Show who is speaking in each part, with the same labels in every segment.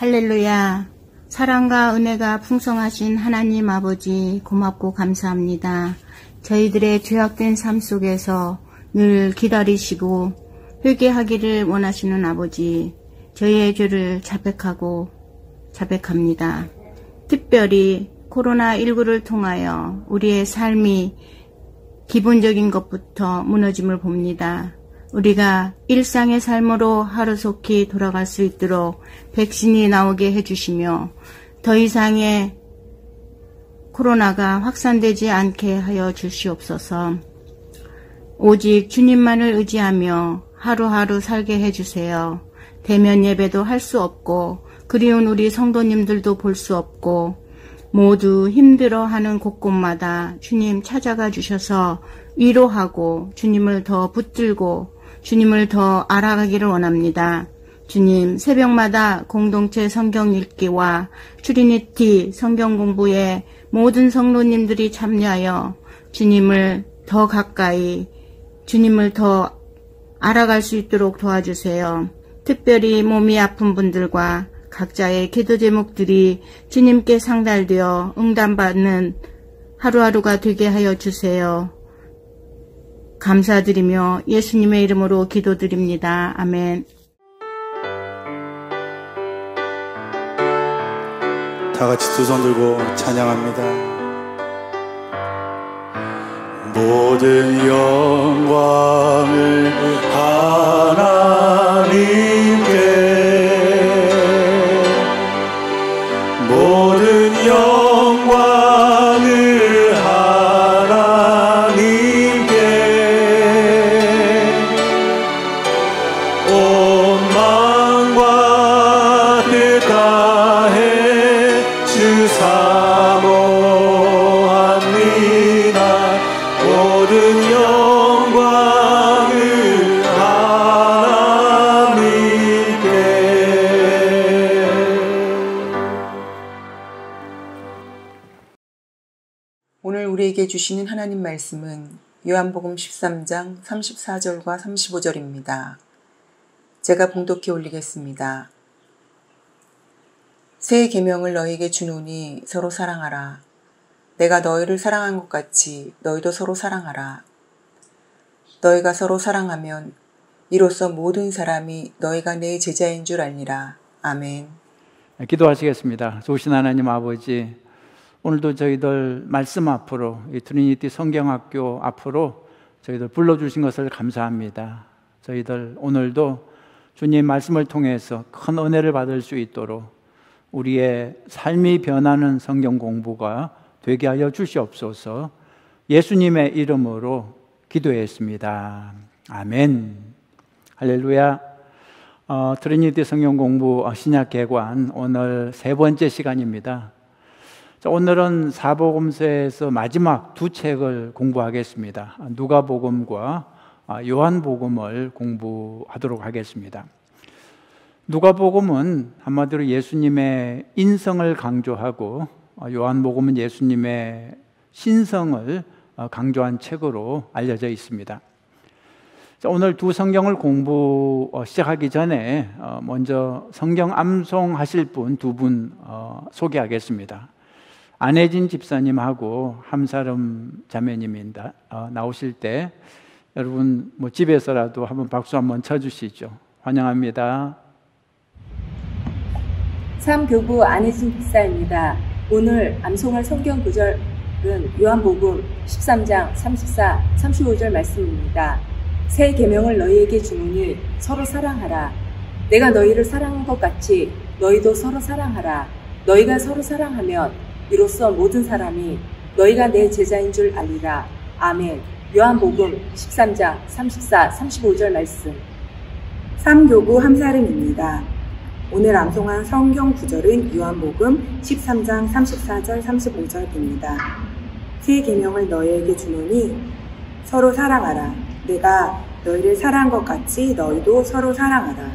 Speaker 1: 할렐루야. 사랑과 은혜가 풍성하신 하나님 아버지 고맙고 감사합니다. 저희들의 죄악된 삶 속에서 늘 기다리시고 회개하기를 원하시는 아버지, 저희의 죄를 자백합니다. 특별히 코로나19를 통하여 우리의 삶이 기본적인 것부터 무너짐을 봅니다. 우리가 일상의 삶으로 하루속히 돌아갈 수 있도록 백신이 나오게 해주시며 더 이상의 코로나가 확산되지 않게 하여 주시옵소서. 오직 주님만을 의지하며 하루하루 살게 해주세요. 대면 예배도 할 수 없고 그리운 우리 성도님들도 볼 수 없고 모두 힘들어하는 곳곳마다 주님 찾아가 주셔서 위로하고 주님을 더 붙들고 주님을 더 알아가기를 원합니다. 주님, 새벽마다 공동체 성경 읽기와 트리니티 성경 공부에 모든 성도님들이 참여하여 주님을 더 가까이, 주님을 더 알아갈 수 있도록 도와주세요. 특별히 몸이 아픈 분들과 각자의 기도 제목들이 주님께 상달되어 응답받는 하루하루가 되게 하여 주세요. 감사드리며 예수님의 이름으로 기도드립니다. 아멘.
Speaker 2: 다 같이 두 손 들고 찬양합니다. 모든 영광을 하나님께, 모든 영광을 하나님께, 온 마음과 뜻 다해 주 사모합니다. 모든 영광을 하나님께.
Speaker 3: 오늘 우리에게 주시는 하나님 말씀은 요한복음 13장 34절과 35절입니다. 제가 봉독해 올리겠습니다. 새 계명을 너희에게 주노니 서로 사랑하라. 내가 너희를 사랑한 것 같이 너희도 서로 사랑하라. 너희가 서로 사랑하면 이로써 모든 사람이 너희가 내 제자인 줄 알리라. 아멘.
Speaker 4: 기도하시겠습니다. 좋으신 하나님 아버지, 오늘도 저희들 말씀 앞으로, 이 트리니티 성경학교 앞으로 저희들 불러주신 것을 감사합니다. 저희들 오늘도 주님 말씀을 통해서 큰 은혜를 받을 수 있도록 우리의 삶이 변하는 성경 공부가 되게 하여 주시옵소서. 예수님의 이름으로 기도했습니다. 아멘. 할렐루야. 트리니티 성경 공부 신약 개관 오늘 세 번째 시간입니다. 자, 오늘은 사복음서에서 마지막 두 책을 공부하겠습니다. 누가복음과 요한복음을 공부하도록 하겠습니다. 누가복음은 한마디로 예수님의 인성을 강조하고 요한복음은 예수님의 신성을 강조한 책으로 알려져 있습니다. 자, 오늘 두 성경을 공부 시작하기 전에 먼저 성경 암송하실 분 두 분 소개하겠습니다. 안혜진 집사님하고 함사름 자매님입니다. 나오실 때 여러분 집에서라도 한번 박수 한번 쳐주시죠. 환영합니다.
Speaker 5: 삼교구 안혜진 집사입니다. 오늘 암송할 성경 구절은 요한복음 13장 34, 35절 말씀입니다. 새 계명을 너희에게 주노니 서로 사랑하라. 내가 너희를 사랑한 것 같이 너희도 서로 사랑하라. 너희가 서로 사랑하면 이로써 모든 사람이 너희가 내 제자인 줄 알리라. 아멘. 요한복음 13장 34, 35절 말씀.
Speaker 6: 삼교구 함사름입니다. 오늘 암송한 성경 구절은 요한복음 13장 34절 35절입니다. 새 계명을 너희에게 주노니 서로 사랑하라. 내가 너희를 사랑한 것 같이 너희도 서로 사랑하라.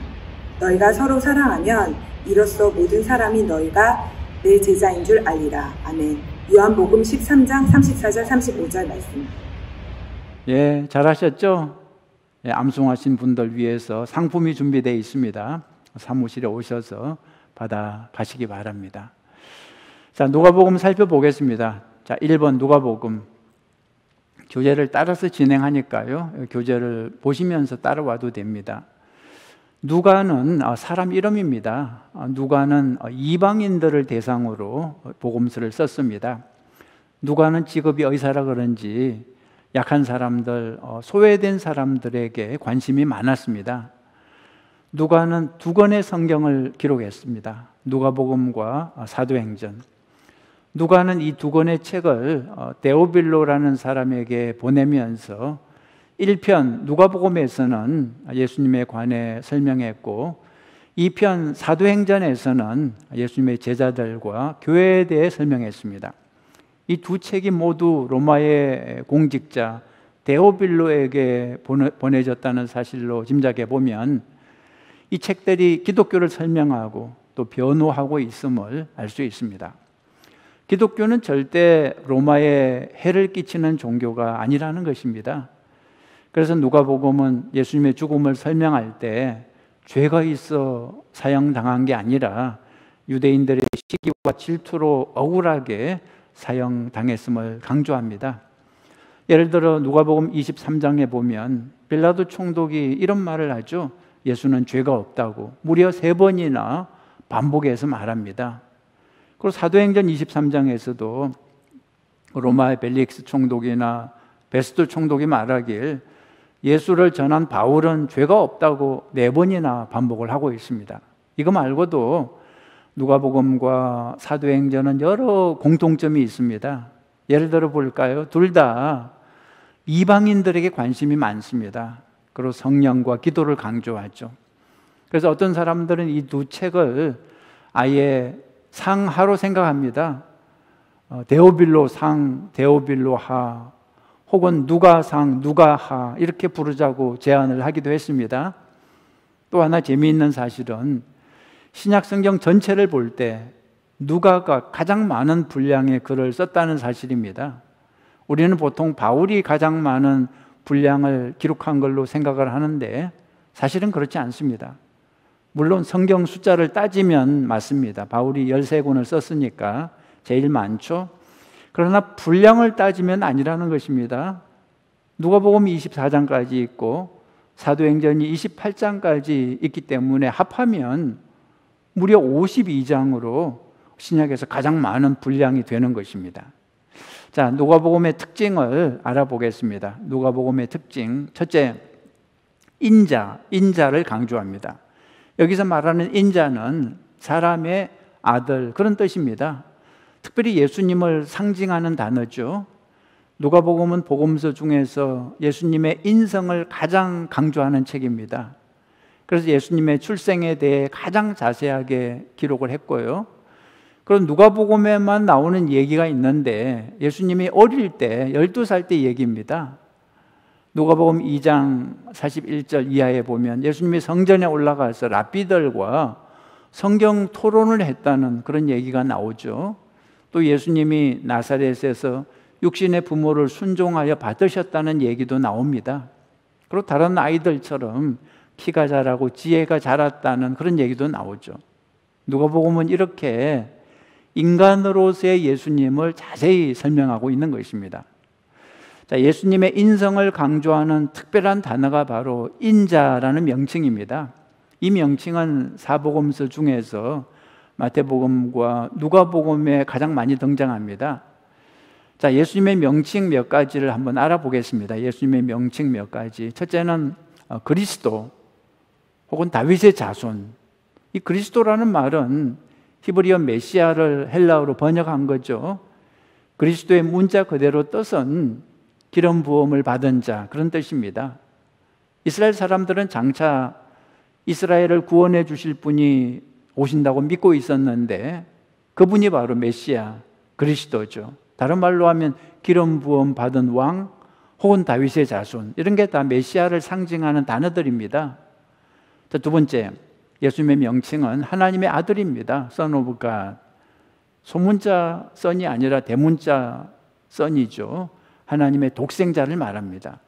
Speaker 6: 너희가 서로 사랑하면 이로써 모든 사람이 너희가 내 제자인 줄 알리라. 아멘. 요한복음 13장 34절 35절 말씀.
Speaker 4: 예, 잘하셨죠? 예, 암송하신 분들 위해서 상품이 준비되어 있습니다. 사무실에 오셔서 받아 가시기 바랍니다. 자, 누가복음 살펴보겠습니다. 자, 1번 누가복음. 교재를 따라서 진행하니까요, 교재를 보시면서 따라와도 됩니다. 누가는 사람 이름입니다. 누가는 이방인들을 대상으로 복음서를 썼습니다. 누가는 직업이 의사라 그런지 약한 사람들, 소외된 사람들에게 관심이 많았습니다. 누가는 2권의 성경을 기록했습니다. 누가복음과 사도행전. 누가는 이 2권의 책을 데오빌로라는 사람에게 보내면서 1편 누가복음에서는 예수님에 관해 설명했고 2편 사도행전에서는 예수님의 제자들과 교회에 대해 설명했습니다. 이 2 책이 모두 로마의 공직자 데오빌로에게 보내졌다는 사실로 짐작해 보면 이 책들이 기독교를 설명하고 또 변호하고 있음을 알 수 있습니다. 기독교는 절대 로마에 해를 끼치는 종교가 아니라는 것입니다. 그래서 누가복음은 예수님의 죽음을 설명할 때 죄가 있어 사형당한 게 아니라 유대인들의 시기와 질투로 억울하게 사형당했음을 강조합니다. 예를 들어 누가복음 23장에 보면 빌라도 총독이 이런 말을 하죠. 예수는 죄가 없다고 무려 3번이나 반복해서 말합니다. 그리고 사도행전 23장에서도 로마의 벨릭스 총독이나 베스도 총독이 말하길 예수를 전한 바울은 죄가 없다고 4번이나 반복을 하고 있습니다. 이거 말고도 누가복음과 사도행전은 여러 공통점이 있습니다. 예를 들어 볼까요? 둘 다 이방인들에게 관심이 많습니다. 그리고 성령과 기도를 강조하죠. 그래서 어떤 사람들은 이 2 책을 아예 상하로 생각합니다. 데오빌로 상, 데오빌로 하, 혹은 누가상, 누가하 이렇게 부르자고 제안을 하기도 했습니다. 또 하나 재미있는 사실은 신약성경 전체를 볼 때 누가가 가장 많은 분량의 글을 썼다는 사실입니다. 우리는 보통 바울이 가장 많은 분량을 기록한 걸로 생각을 하는데 사실은 그렇지 않습니다. 물론 성경 숫자를 따지면 맞습니다. 바울이 13권을 썼으니까 제일 많죠. 그러나 분량을 따지면 아니라는 것입니다. 누가복음이 24장까지 있고 사도행전이 28장까지 있기 때문에 합하면 무려 52장으로 신약에서 가장 많은 분량이 되는 것입니다. 자, 누가복음의 특징을 알아보겠습니다. 누가복음의 특징. 첫째, 인자를 강조합니다. 여기서 말하는 인자는 사람의 아들 그런 뜻입니다. 특별히 예수님을 상징하는 단어죠. 누가복음은 복음서 중에서 예수님의 인성을 가장 강조하는 책입니다. 그래서 예수님의 출생에 대해 가장 자세하게 기록을 했고요. 그럼 누가복음에만 나오는 얘기가 있는데 예수님이 어릴 때 12살 때 얘기입니다. 누가복음 2장 41절 이하에 보면 예수님이 성전에 올라가서 랍비들과 성경 토론을 했다는 그런 얘기가 나오죠. 또 예수님이 나사렛에서 육신의 부모를 순종하여 받으셨다는 얘기도 나옵니다. 그리고 다른 아이들처럼 키가 자라고 지혜가 자랐다는 그런 얘기도 나오죠. 누가복음은 이렇게 인간으로서의 예수님을 자세히 설명하고 있는 것입니다. 자, 예수님의 인성을 강조하는 특별한 단어가 바로 인자라는 명칭입니다. 이 명칭은 사복음서 중에서 마태복음과 누가복음에 가장 많이 등장합니다. 자, 예수님의 명칭 몇 가지를 한번 알아보겠습니다. 예수님의 명칭 몇 가지. 첫째는 그리스도 혹은 다윗의 자손. 이 그리스도라는 말은 히브리어 메시아를 헬라어로 번역한 거죠. 그리스도의 문자 그대로 뜻은 기름 부음을 받은 자 그런 뜻입니다. 이스라엘 사람들은 장차 이스라엘을 구원해 주실 분이 오신다고 믿고 있었는데 그분이 바로 메시아 그리스도죠. 다른 말로 하면 기름 부음 받은 왕 혹은 다윗의 자손 이런 게 다 메시아를 상징하는 단어들입니다. 자, 두 번째, 예수님의 명칭은 하나님의 아들입니다. Son of God. 소문자 son이 아니라 대문자 son이죠. 하나님의 독생자를 말합니다.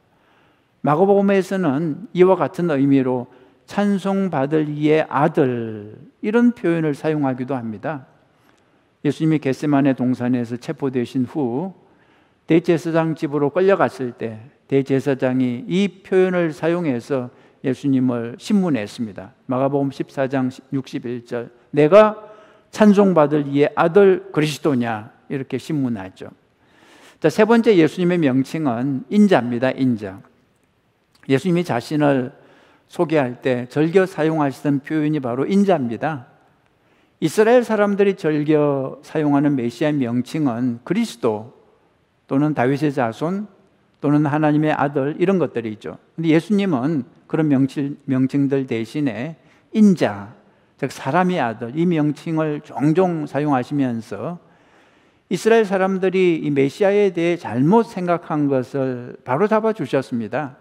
Speaker 4: 마가복음에서는 이와 같은 의미로 찬송받을 이의 아들, 이런 표현을 사용하기도 합니다. 예수님이 겟세마네 동산에서 체포되신 후 대제사장 집으로 끌려갔을 때 대제사장이 이 표현을 사용해서 예수님을 신문했습니다. 마가복음 14장 61절, 내가 찬송받을 이의 아들 그리스도냐, 이렇게 신문하죠. 자, 세 번째 예수님의 명칭은 인자입니다. 인자. 예수님이 자신을 소개할 때 즐겨 사용하시던 표현이 바로 인자입니다. 이스라엘 사람들이 즐겨 사용하는 메시아의 명칭은 그리스도 또는 다윗의 자손 또는 하나님의 아들, 이런 것들이죠. 그런데 예수님은 그런 명칭들 대신에 인자, 즉 사람의 아들, 이 명칭을 종종 사용하시면서 이스라엘 사람들이 이 메시아에 대해 잘못 생각한 것을 바로잡아 주셨습니다.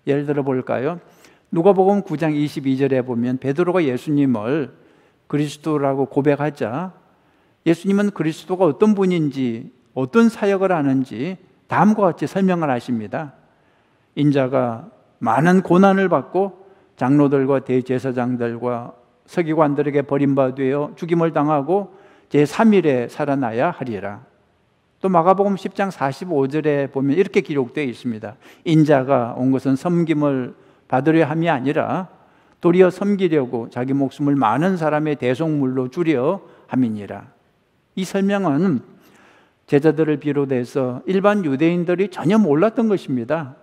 Speaker 4: 예를 들어 볼까요? 누가복음 9장 22절에 보면 베드로가 예수님을 그리스도라고 고백하자 예수님은 그리스도가 어떤 분인지, 어떤 사역을 하는지 다음과 같이 설명을 하십니다. 인자가 많은 고난을 받고 장로들과 대제사장들과 서기관들에게 버림받아 죽임을 당하고 제3일에 살아나야 하리라. 또 마가복음 10장 45절에 보면 이렇게 기록되어 있습니다. 인자가 온 것은 섬김을 받으려 함이 아니라 도리어 섬기려고 자기 목숨을 많은 사람의 대속물로 주려 함이니라. 이 설명은 제자들을 비롯해서 일반 유대인들이 전혀 몰랐던 것입니다.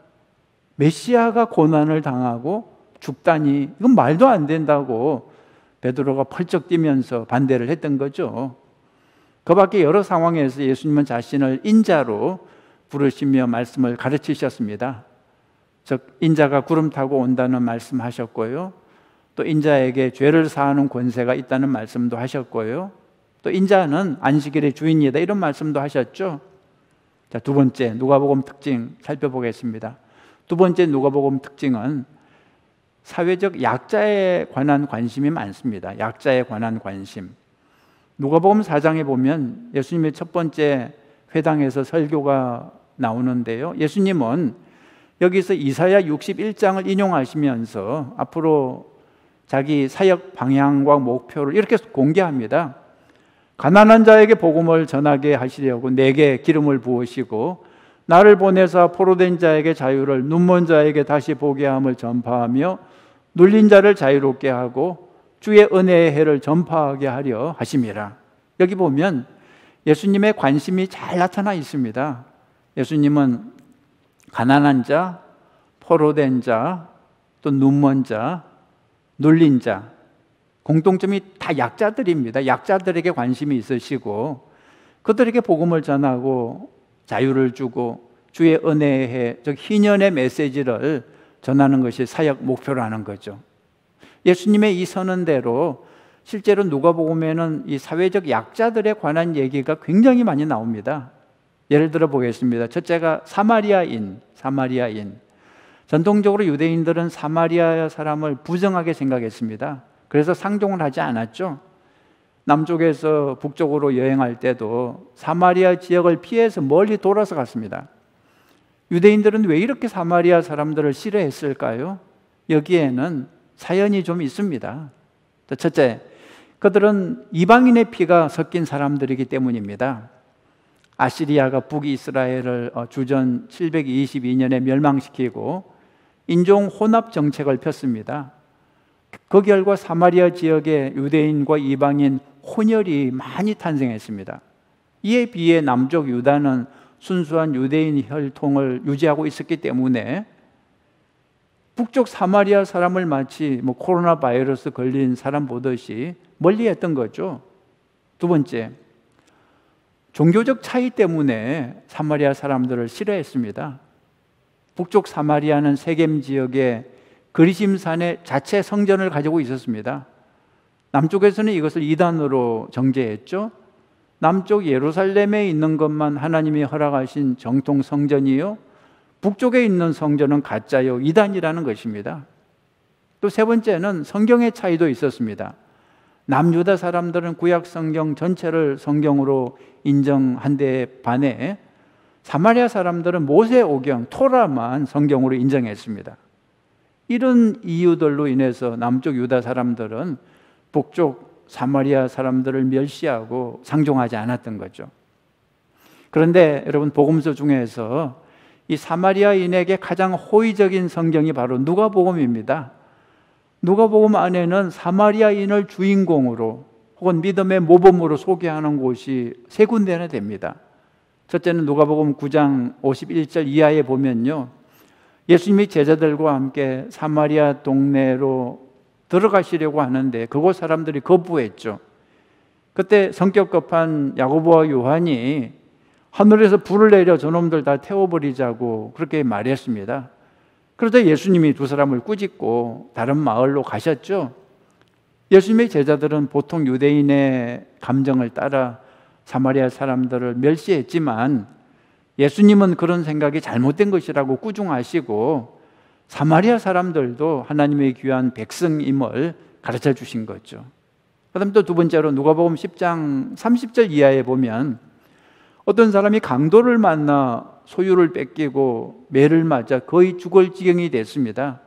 Speaker 4: 메시아가 고난을 당하고 죽다니 이건 말도 안 된다고 베드로가 펄쩍 뛰면서 반대를 했던 거죠. 그 밖에 여러 상황에서 예수님은 자신을 인자로 부르시며 말씀을 가르치셨습니다. 즉 인자가 구름 타고 온다는 말씀하셨고요, 또 인자에게 죄를 사하는 권세가 있다는 말씀도 하셨고요, 또 인자는 안식일의 주인이다, 이런 말씀도 하셨죠. 자, 두 번째 누가복음 특징 살펴보겠습니다. 두 번째 누가복음 특징은 사회적 약자에 관한 관심이 많습니다. 약자에 관한 관심. 누가복음 4장에 보면 예수님의 첫 번째 회당에서 설교가 나오는데요, 예수님은 여기서 이사야 61장을 인용하시면서 앞으로 자기 사역 방향과 목표를 이렇게 공개합니다. 가난한 자에게 복음을 전하게 하시려고 내게 기름을 부으시고 나를 보내사 포로된 자에게 자유를, 눈먼 자에게 다시 보게 함을 전파하며 눌린 자를 자유롭게 하고 주의 은혜의 해를 전파하게 하려 하심이라. 여기 보면 예수님의 관심이 잘 나타나 있습니다. 예수님은 가난한 자, 포로된 자, 또 눈먼 자, 눌린 자, 공통점이 다 약자들입니다. 약자들에게 관심이 있으시고 그들에게 복음을 전하고 자유를 주고 주의 은혜의 해, 즉 희년의 메시지를 전하는 것이 사역 목표라는 거죠. 예수님의 이 선언대로 실제로 누가복음에는 이 사회적 약자들에 관한 얘기가 굉장히 많이 나옵니다. 예를 들어 보겠습니다. 첫째가 사마리아인. 전통적으로 유대인들은 사마리아 사람을 부정하게 생각했습니다. 그래서 상종을 하지 않았죠. 남쪽에서 북쪽으로 여행할 때도 사마리아 지역을 피해서 멀리 돌아서 갔습니다. 유대인들은 왜 이렇게 사마리아 사람들을 싫어했을까요? 여기에는 사연이 좀 있습니다. 첫째, 그들은 이방인의 피가 섞인 사람들이기 때문입니다. 아시리아가 북이스라엘을 주전 722년에 멸망시키고 인종 혼합 정책을 폈습니다. 그 결과 사마리아 지역에 유대인과 이방인 혼혈이 많이 탄생했습니다. 이에 비해 남쪽 유다는 순수한 유대인 혈통을 유지하고 있었기 때문에 북쪽 사마리아 사람을 마치 코로나 바이러스 걸린 사람 보듯이 멀리했던 거죠. 두 번째, 종교적 차이 때문에 사마리아 사람들을 싫어했습니다. 북쪽 사마리아는 세겜 지역에 그리심산의 자체 성전을 가지고 있었습니다. 남쪽에서는 이것을 이단으로 정죄했죠. 남쪽 예루살렘에 있는 것만 하나님이 허락하신 정통 성전이요, 북쪽에 있는 성전은 가짜요, 이단이라는 것입니다. 또 세 번째는 성경의 차이도 있었습니다. 남유다 사람들은 구약 성경 전체를 성경으로 인정한 데 반해 사마리아 사람들은 모세오경, 토라만 성경으로 인정했습니다. 이런 이유들로 인해서 남쪽 유다 사람들은 북쪽 사마리아 사람들을 멸시하고 상종하지 않았던 거죠. 그런데 여러분, 복음서 중에서 이 사마리아인에게 가장 호의적인 성경이 바로 누가복음입니다. 누가복음 안에는 사마리아인을 주인공으로 혹은 믿음의 모범으로 소개하는 곳이 세 군데나 됩니다. 첫째는 누가복음 9장 51절 이하에 보면요, 예수님이 제자들과 함께 사마리아 동네로 들어가시려고 하는데 그곳 사람들이 거부했죠. 그때 성격 급한 야고보와 요한이 하늘에서 불을 내려 저놈들 다 태워버리자고 그렇게 말했습니다. 그러자 예수님이 두 사람을 꾸짖고 다른 마을로 가셨죠. 예수님의 제자들은 보통 유대인의 감정을 따라 사마리아 사람들을 멸시했지만 예수님은 그런 생각이 잘못된 것이라고 꾸중하시고 사마리아 사람들도 하나님의 귀한 백성임을 가르쳐 주신 거죠. 그 다음 또 두 번째로 누가복음 10장 30절 이하에 보면 어떤 사람이 강도를 만나 소유를 뺏기고 매를 맞아 거의 죽을 지경이 됐습니다.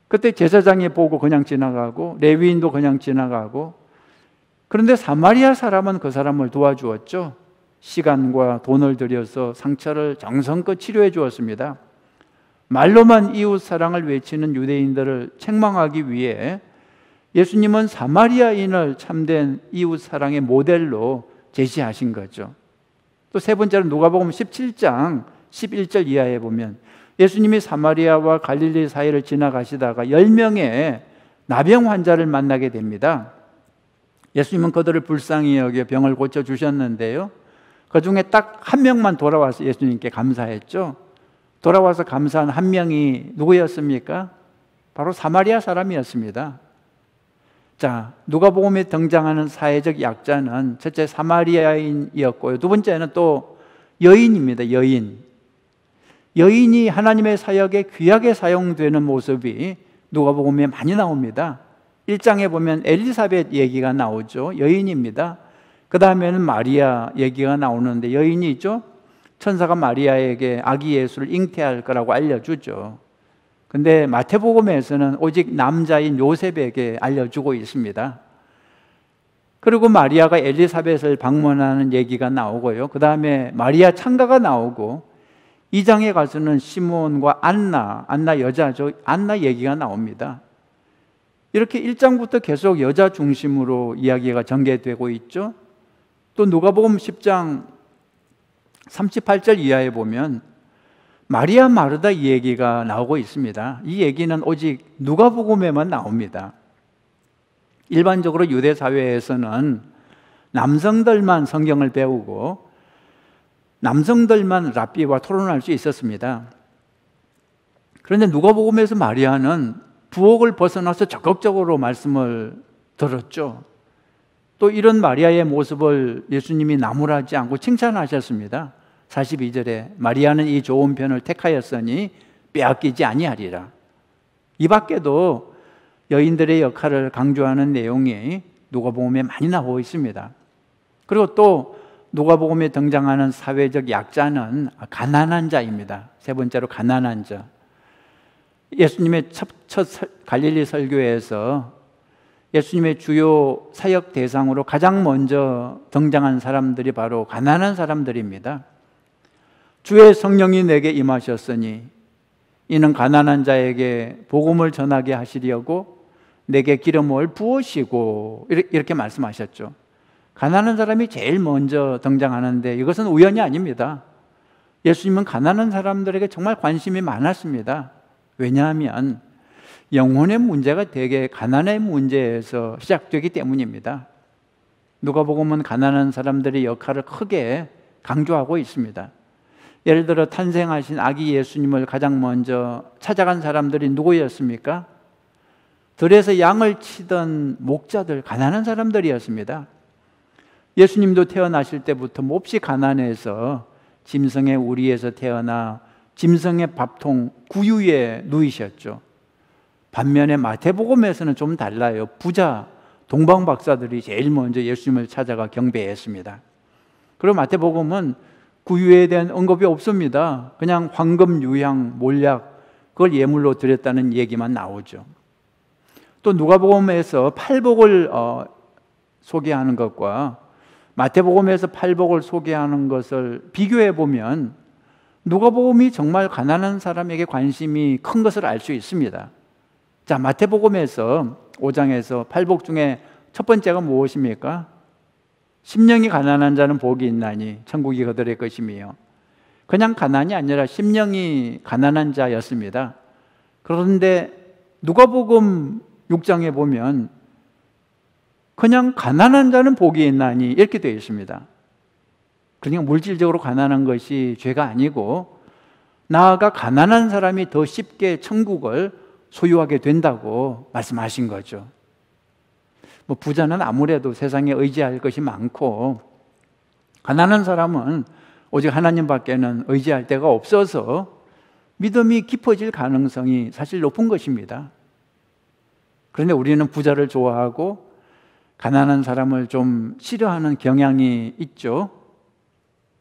Speaker 4: 그때 제사장이 보고 그냥 지나가고 레위인도 그냥 지나가고, 그런데 사마리아 사람은 그 사람을 도와주었죠. 시간과 돈을 들여서 상처를 정성껏 치료해 주었습니다. 말로만 이웃 사랑을 외치는 유대인들을 책망하기 위해 예수님은 사마리아인을 참된 이웃 사랑의 모델로 제시하신 거죠. 또 세 번째로 누가복음 17장 11절 이하에 보면 예수님이 사마리아와 갈릴리 사이를 지나가시다가 10명의 나병 환자를 만나게 됩니다. 예수님은 그들을 불쌍히 여겨 병을 고쳐주셨는데요, 그 중에 딱 한 명만 돌아와서 예수님께 감사했죠. 돌아와서 감사한 한 명이 누구였습니까? 바로 사마리아 사람이었습니다. 자, 누가복음에 등장하는 사회적 약자는 첫째 사마리아인이었고요, 두 번째는 또 여인입니다. 여인이 하나님의 사역에 귀하게 사용되는 모습이 누가복음에 많이 나옵니다. 1장에 보면 엘리사벳 얘기가 나오죠. 여인입니다. 그 다음에는 마리아 얘기가 나오는데 여인이죠. 천사가 마리아에게 아기 예수를 잉태할 거라고 알려주죠. 근데 마태복음에서는 오직 남자인 요셉에게 알려주고 있습니다. 그리고 마리아가 엘리사벳을 방문하는 얘기가 나오고요, 그 다음에 마리아 창가가 나오고 2장에 가서는 시몬과 안나 여자죠. 안나 얘기가 나옵니다. 이렇게 1장부터 계속 여자 중심으로 이야기가 전개되고 있죠. 또 누가복음 10장 38절 이하에 보면 마리아 마르다 이 얘기가 나오고 있습니다. 이 얘기는 오직 누가복음에만 나옵니다. 일반적으로 유대 사회에서는 남성들만 성경을 배우고 남성들만 랍비와 토론할 수 있었습니다. 그런데 누가복음에서 마리아는 부엌을 벗어나서 적극적으로 말씀을 들었죠. 또 이런 마리아의 모습을 예수님이 나무라지 않고 칭찬하셨습니다. 42절에 마리아는 이 좋은 편을 택하였으니 빼앗기지 아니하리라. 이 밖에도 여인들의 역할을 강조하는 내용이 누가복음에 많이 나오고 있습니다. 그리고 또 누가복음에 등장하는 사회적 약자는 가난한 자입니다. 세 번째로 가난한 자. 예수님의 첫 갈릴리 설교에서 예수님의 주요 사역 대상으로 가장 먼저 등장한 사람들이 바로 가난한 사람들입니다. 주의 성령이 내게 임하셨으니 이는 가난한 자에게 복음을 전하게 하시려고 내게 기름을 부으시고 이렇게 말씀하셨죠. 가난한 사람이 제일 먼저 등장하는데 이것은 우연이 아닙니다. 예수님은 가난한 사람들에게 정말 관심이 많았습니다. 왜냐하면 영혼의 문제가 대개 가난의 문제에서 시작되기 때문입니다. 누가복음은 가난한 사람들의 역할을 크게 강조하고 있습니다. 예를 들어 탄생하신 아기 예수님을 가장 먼저 찾아간 사람들이 누구였습니까? 들에서 양을 치던 목자들, 가난한 사람들이었습니다. 예수님도 태어나실 때부터 몹시 가난해서 짐승의 우리에서 태어나 짐승의 밥통 구유에 누이셨죠. 반면에 마태복음에서는 좀 달라요. 부자 동방 박사들이 제일 먼저 예수님을 찾아가 경배했습니다. 그리고 마태복음은 구유에 대한 언급이 없습니다. 그냥 황금, 유향, 몰약 그걸 예물로 드렸다는 얘기만 나오죠. 또 누가복음에서 팔복을 소개하는 것과 마태복음에서 팔복을 소개하는 것을 비교해 보면 누가복음이 정말 가난한 사람에게 관심이 큰 것을 알 수 있습니다. 자, 마태복음에서 5장에서 팔복 중에 첫 번째가 무엇입니까? 심령이 가난한 자는 복이 있나니 천국이 그들의 것이며, 그냥 가난이 아니라 심령이 가난한 자였습니다. 그런데 누가복음 6장에 보면 그냥 가난한 자는 복이 있나니 이렇게 되어 있습니다. 그냥 물질적으로 가난한 것이 죄가 아니고 나아가 가난한 사람이 더 쉽게 천국을 소유하게 된다고 말씀하신 거죠. 부자는 아무래도 세상에 의지할 것이 많고 가난한 사람은 오직 하나님밖에는 의지할 데가 없어서 믿음이 깊어질 가능성이 사실 높은 것입니다. 그런데 우리는 부자를 좋아하고 가난한 사람을 좀 싫어하는 경향이 있죠.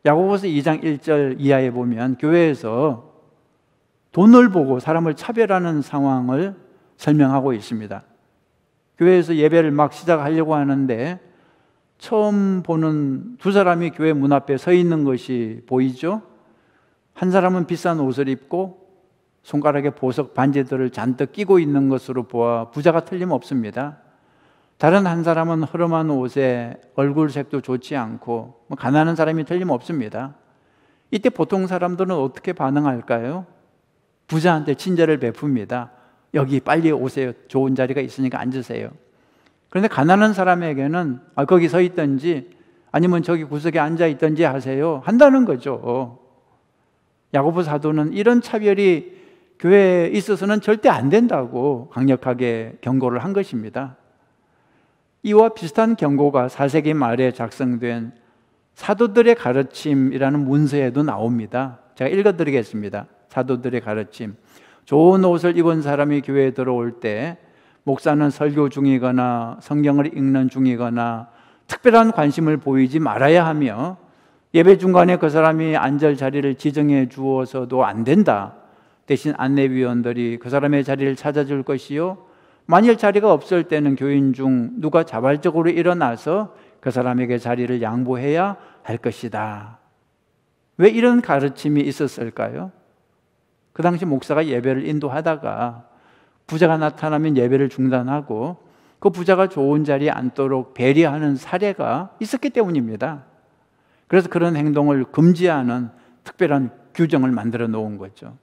Speaker 4: 야고보서 2장 1절 이하에 보면 교회에서 돈을 보고 사람을 차별하는 상황을 설명하고 있습니다. 교회에서 예배를 막 시작하려고 하는데 처음 보는 두 사람이 교회 문 앞에 서 있는 것이 보이죠. 한 사람은 비싼 옷을 입고 손가락에 보석 반지들을 잔뜩 끼고 있는 것으로 보아 부자가 틀림없습니다. 다른 한 사람은 허름한 옷에 얼굴색도 좋지 않고 가난한 사람이 틀림없습니다. 이때 보통 사람들은 어떻게 반응할까요? 부자한테 친절을 베풉니다. 여기 빨리 오세요. 좋은 자리가 있으니까 앉으세요. 그런데 가난한 사람에게는 거기 서 있든지 아니면 저기 구석에 앉아 있든지 하세요. 한다는 거죠. 야고보 사도는 이런 차별이 교회에 있어서는 절대 안 된다고 강력하게 경고를 한 것입니다. 이와 비슷한 경고가 4세기 말에 작성된 사도들의 가르침이라는 문서에도 나옵니다. 제가 읽어드리겠습니다. 사도들의 가르침. 좋은 옷을 입은 사람이 교회에 들어올 때 목사는 설교 중이거나 성경을 읽는 중이거나 특별한 관심을 보이지 말아야 하며 예배 중간에 그 사람이 앉을 자리를 지정해 주어서도 안 된다. 대신 안내위원들이 그 사람의 자리를 찾아줄 것이요, 만일 자리가 없을 때는 교인 중 누가 자발적으로 일어나서 그 사람에게 자리를 양보해야 할 것이다. 왜 이런 가르침이 있었을까요? 그 당시 목사가 예배를 인도하다가 부자가 나타나면 예배를 중단하고 그 부자가 좋은 자리에 앉도록 배려하는 사례가 있었기 때문입니다. 그래서 그런 행동을 금지하는 특별한 규정을 만들어 놓은 거죠.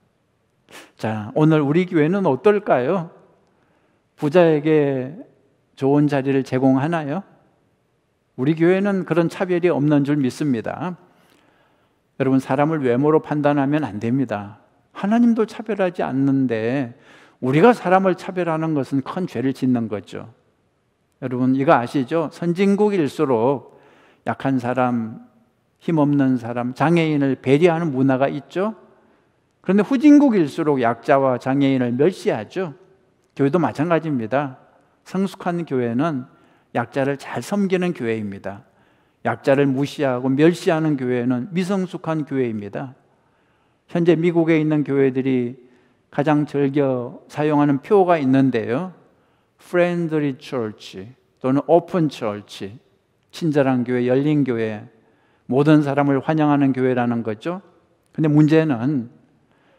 Speaker 4: 자, 오늘 우리 교회는 어떨까요? 부자에게 좋은 자리를 제공하나요? 우리 교회는 그런 차별이 없는 줄 믿습니다. 여러분, 사람을 외모로 판단하면 안 됩니다. 하나님도 차별하지 않는데 우리가 사람을 차별하는 것은 큰 죄를 짓는 거죠. 여러분, 이거 아시죠? 선진국일수록 약한 사람, 힘없는 사람, 장애인을 배려하는 문화가 있죠. 그런데 후진국일수록 약자와 장애인을 멸시하죠. 교회도 마찬가지입니다. 성숙한 교회는 약자를 잘 섬기는 교회입니다. 약자를 무시하고 멸시하는 교회는 미성숙한 교회입니다. 현재 미국에 있는 교회들이 가장 즐겨 사용하는 표어가 있는데요. Friendly Church 또는 Open Church, 친절한 교회, 열린 교회, 모든 사람을 환영하는 교회라는 거죠. 근데 문제는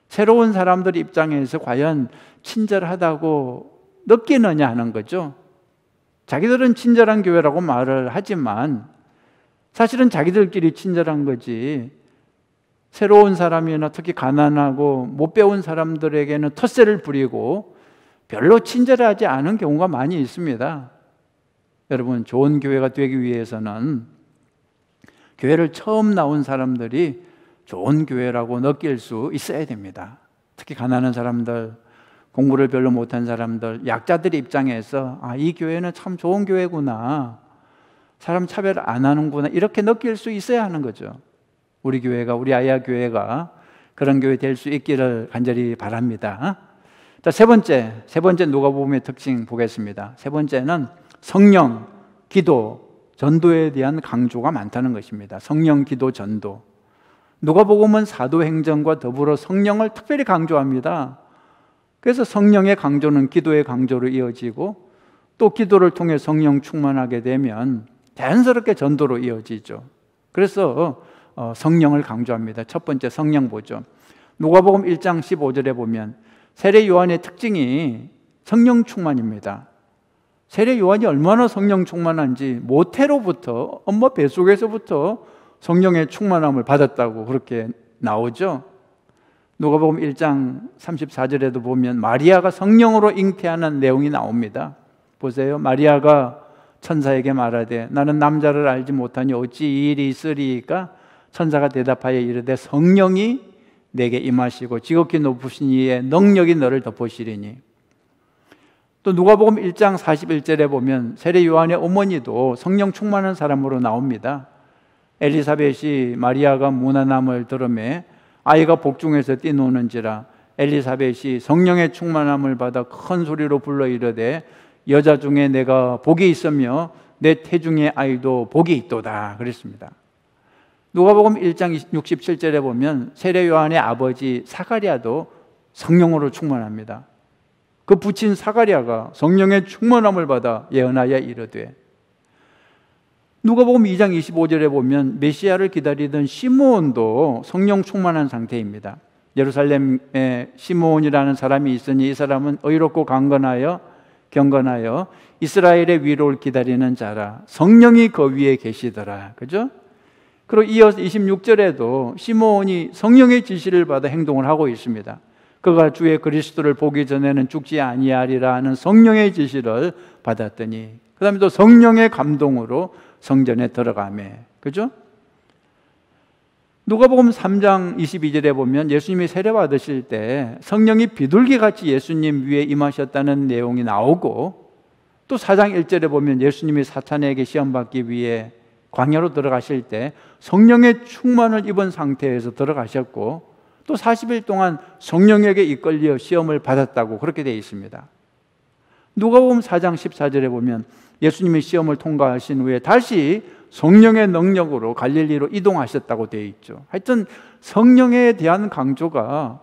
Speaker 4: 새로운 사람들 입장에서 과연 친절하다고 느끼느냐 하는 거죠. 자기들은 친절한 교회라고 말을 하지만 사실은 자기들끼리 친절한 거지, 새로운 사람이나 특히 가난하고 못 배운 사람들에게는 텃세를 부리고 별로 친절하지 않은 경우가 많이 있습니다. 여러분, 좋은 교회가 되기 위해서는 교회를 처음 나온 사람들이 좋은 교회라고 느낄 수 있어야 됩니다. 특히 가난한 사람들, 공부를 별로 못한 사람들, 약자들의 입장에서 이 교회는 참 좋은 교회구나, 사람 차별 안 하는구나, 이렇게 느낄 수 있어야 하는 거죠. 우리 교회가, 우리 아야 교회가 그런 교회 될 수 있기를 간절히 바랍니다. 자, 세 번째 누가복음의 특징 보겠습니다. 세 번째는 성령, 기도, 전도에 대한 강조가 많다는 것입니다. 성령, 기도, 전도. 누가복음은 사도행전과 더불어 성령을 특별히 강조합니다. 그래서 성령의 강조는 기도의 강조로 이어지고 또 기도를 통해 성령 충만하게 되면 자연스럽게 전도로 이어지죠. 그래서 성령을 강조합니다. 첫 번째 성령 보죠. 누가복음 1장 15절에 보면 세례 요한의 특징이 성령 충만입니다. 세례 요한이 얼마나 성령 충만한지 모태로부터 엄마 뱃속에서부터 성령의 충만함을 받았다고 그렇게 나오죠. 누가복음 1장 34절에도 보면 마리아가 성령으로 잉태하는 내용이 나옵니다. 보세요. 마리아가 천사에게 말하되 나는 남자를 알지 못하니 어찌 이 일이 있으리이까? 천사가 대답하여 이르되 성령이 내게 임하시고 지극히 높으신 이의 능력이 너를 덮으시리니. 또 누가복음 1장 41절에 보면 세례 요한의 어머니도 성령 충만한 사람으로 나옵니다. 엘리사벳이 마리아가 무난함을 들으매 아이가 복중에서 뛰노는지라 엘리사벳이 성령의 충만함을 받아 큰 소리로 불러 이르되 여자 중에 내가 복이 있으며 내 태중의 아이도 복이 있도다 그랬습니다. 누가복음 1장 67절에 보면 세례 요한의 아버지 사가랴도 성령으로 충만합니다. 그 부친 사가랴가 성령의 충만함을 받아 예언하여 이르되, 누가복음 2장 25절에 보면 메시아를 기다리던 시므온도 성령 충만한 상태입니다. 예루살렘에 시므온이라는 사람이 있으니 이 사람은 의롭고 경건하여 이스라엘의 위로를 기다리는 자라 성령이 그 위에 계시더라. 그죠? 그리고 이어서 26절에도 시므온이 성령의 지시를 받아 행동을 하고 있습니다. 그가 주의 그리스도를 보기 전에는 죽지 아니하리라 하는 성령의 지시를 받았더니 그 다음에 또 성령의 감동으로 성전에 들어가매. 그죠? 누가복음 3장 22절에 보면 예수님이 세례 받으실 때 성령이 비둘기같이 예수님 위에 임하셨다는 내용이 나오고, 또 4장 1절에 보면 예수님이 사탄에게 시험받기 위해 광야로 들어가실 때 성령의 충만을 입은 상태에서 들어가셨고, 또 40일 동안 성령에게 이끌려 시험을 받았다고 그렇게 되어 있습니다. 누가복음 4장 14절에 보면 예수님이 시험을 통과하신 후에 다시 성령의 능력으로 갈릴리로 이동하셨다고 되어 있죠. 하여튼 성령에 대한 강조가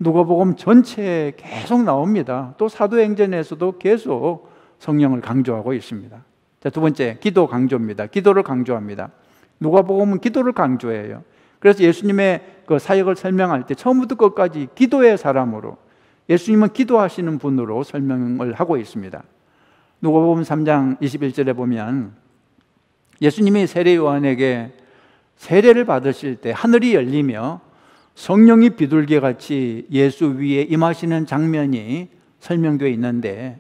Speaker 4: 누가복음 전체에 계속 나옵니다. 또 사도행전에서도 계속 성령을 강조하고 있습니다. 자, 두 번째, 기도 강조입니다. 기도를 강조합니다. 누가복음은 기도를 강조해요. 그래서 예수님의 그 사역을 설명할 때 처음부터 끝까지 기도의 사람으로, 예수님은 기도하시는 분으로 설명을 하고 있습니다. 누가복음 3장 21절에 보면 예수님이 세례 요한에게 세례를 받으실 때 하늘이 열리며 성령이 비둘기같이 예수 위에 임하시는 장면이 설명되어 있는데,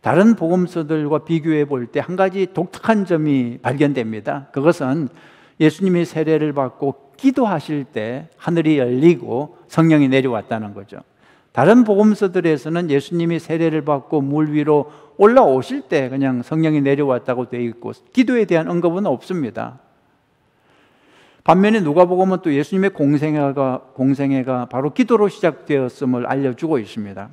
Speaker 4: 다른 복음서들과 비교해 볼 때 한 가지 독특한 점이 발견됩니다. 그것은 예수님이 세례를 받고 기도하실 때 하늘이 열리고 성령이 내려왔다는 거죠. 다른 복음서들에서는 예수님이 세례를 받고 물 위로 올라오실 때 그냥 성령이 내려왔다고 되어 있고 기도에 대한 언급은 없습니다. 반면에 누가복음은 또 예수님의 공생애가 바로 기도로 시작되었음을 알려주고 있습니다.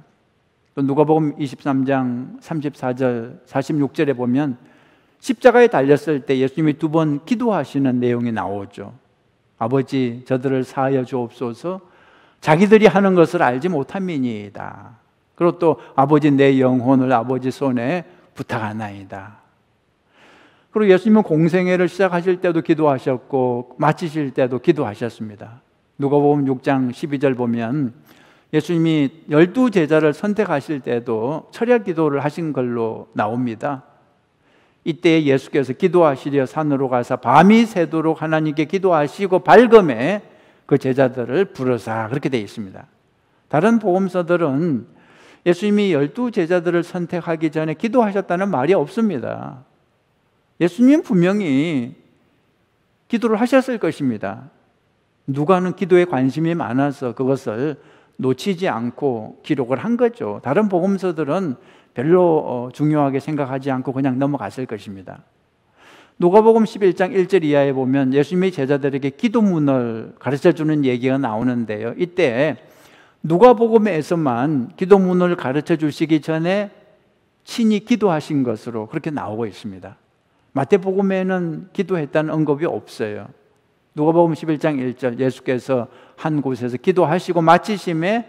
Speaker 4: 또 누가복음 23장 34절 46절에 보면 십자가에 달렸을 때 예수님이 두 번 기도하시는 내용이 나오죠. 아버지, 저들을 사하여 주옵소서, 자기들이 하는 것을 알지 못함이니이다. 그리고 또 아버지, 내 영혼을 아버지 손에 부탁하나이다. 그리고 예수님은 공생애를 시작하실 때도 기도하셨고 마치실 때도 기도하셨습니다. 누가복음 6장 12절 보면 예수님이 12제자를 선택하실 때도 철야 기도를 하신 걸로 나옵니다. 이때 예수께서 기도하시려 산으로 가서 밤이 새도록 하나님께 기도하시고 밝음에 그 제자들을 부르사, 그렇게 되어 있습니다. 다른 복음서들은 예수님이 12제자들을 선택하기 전에 기도하셨다는 말이 없습니다. 예수님은 분명히 기도를 하셨을 것입니다. 누가는 기도에 관심이 많아서 그것을 놓치지 않고 기록을 한 거죠. 다른 복음서들은 별로 중요하게 생각하지 않고 그냥 넘어갔을 것입니다. 누가복음 11장 1절 이하에 보면 예수님이 제자들에게 기도문을 가르쳐주는 얘기가 나오는데요. 이때 누가복음에서만 기도문을 가르쳐 주시기 전에 친히 기도하신 것으로 그렇게 나오고 있습니다. 마태복음에는 기도했다는 언급이 없어요. 누가복음 11장 1절 예수께서 한 곳에서 기도하시고 마치심에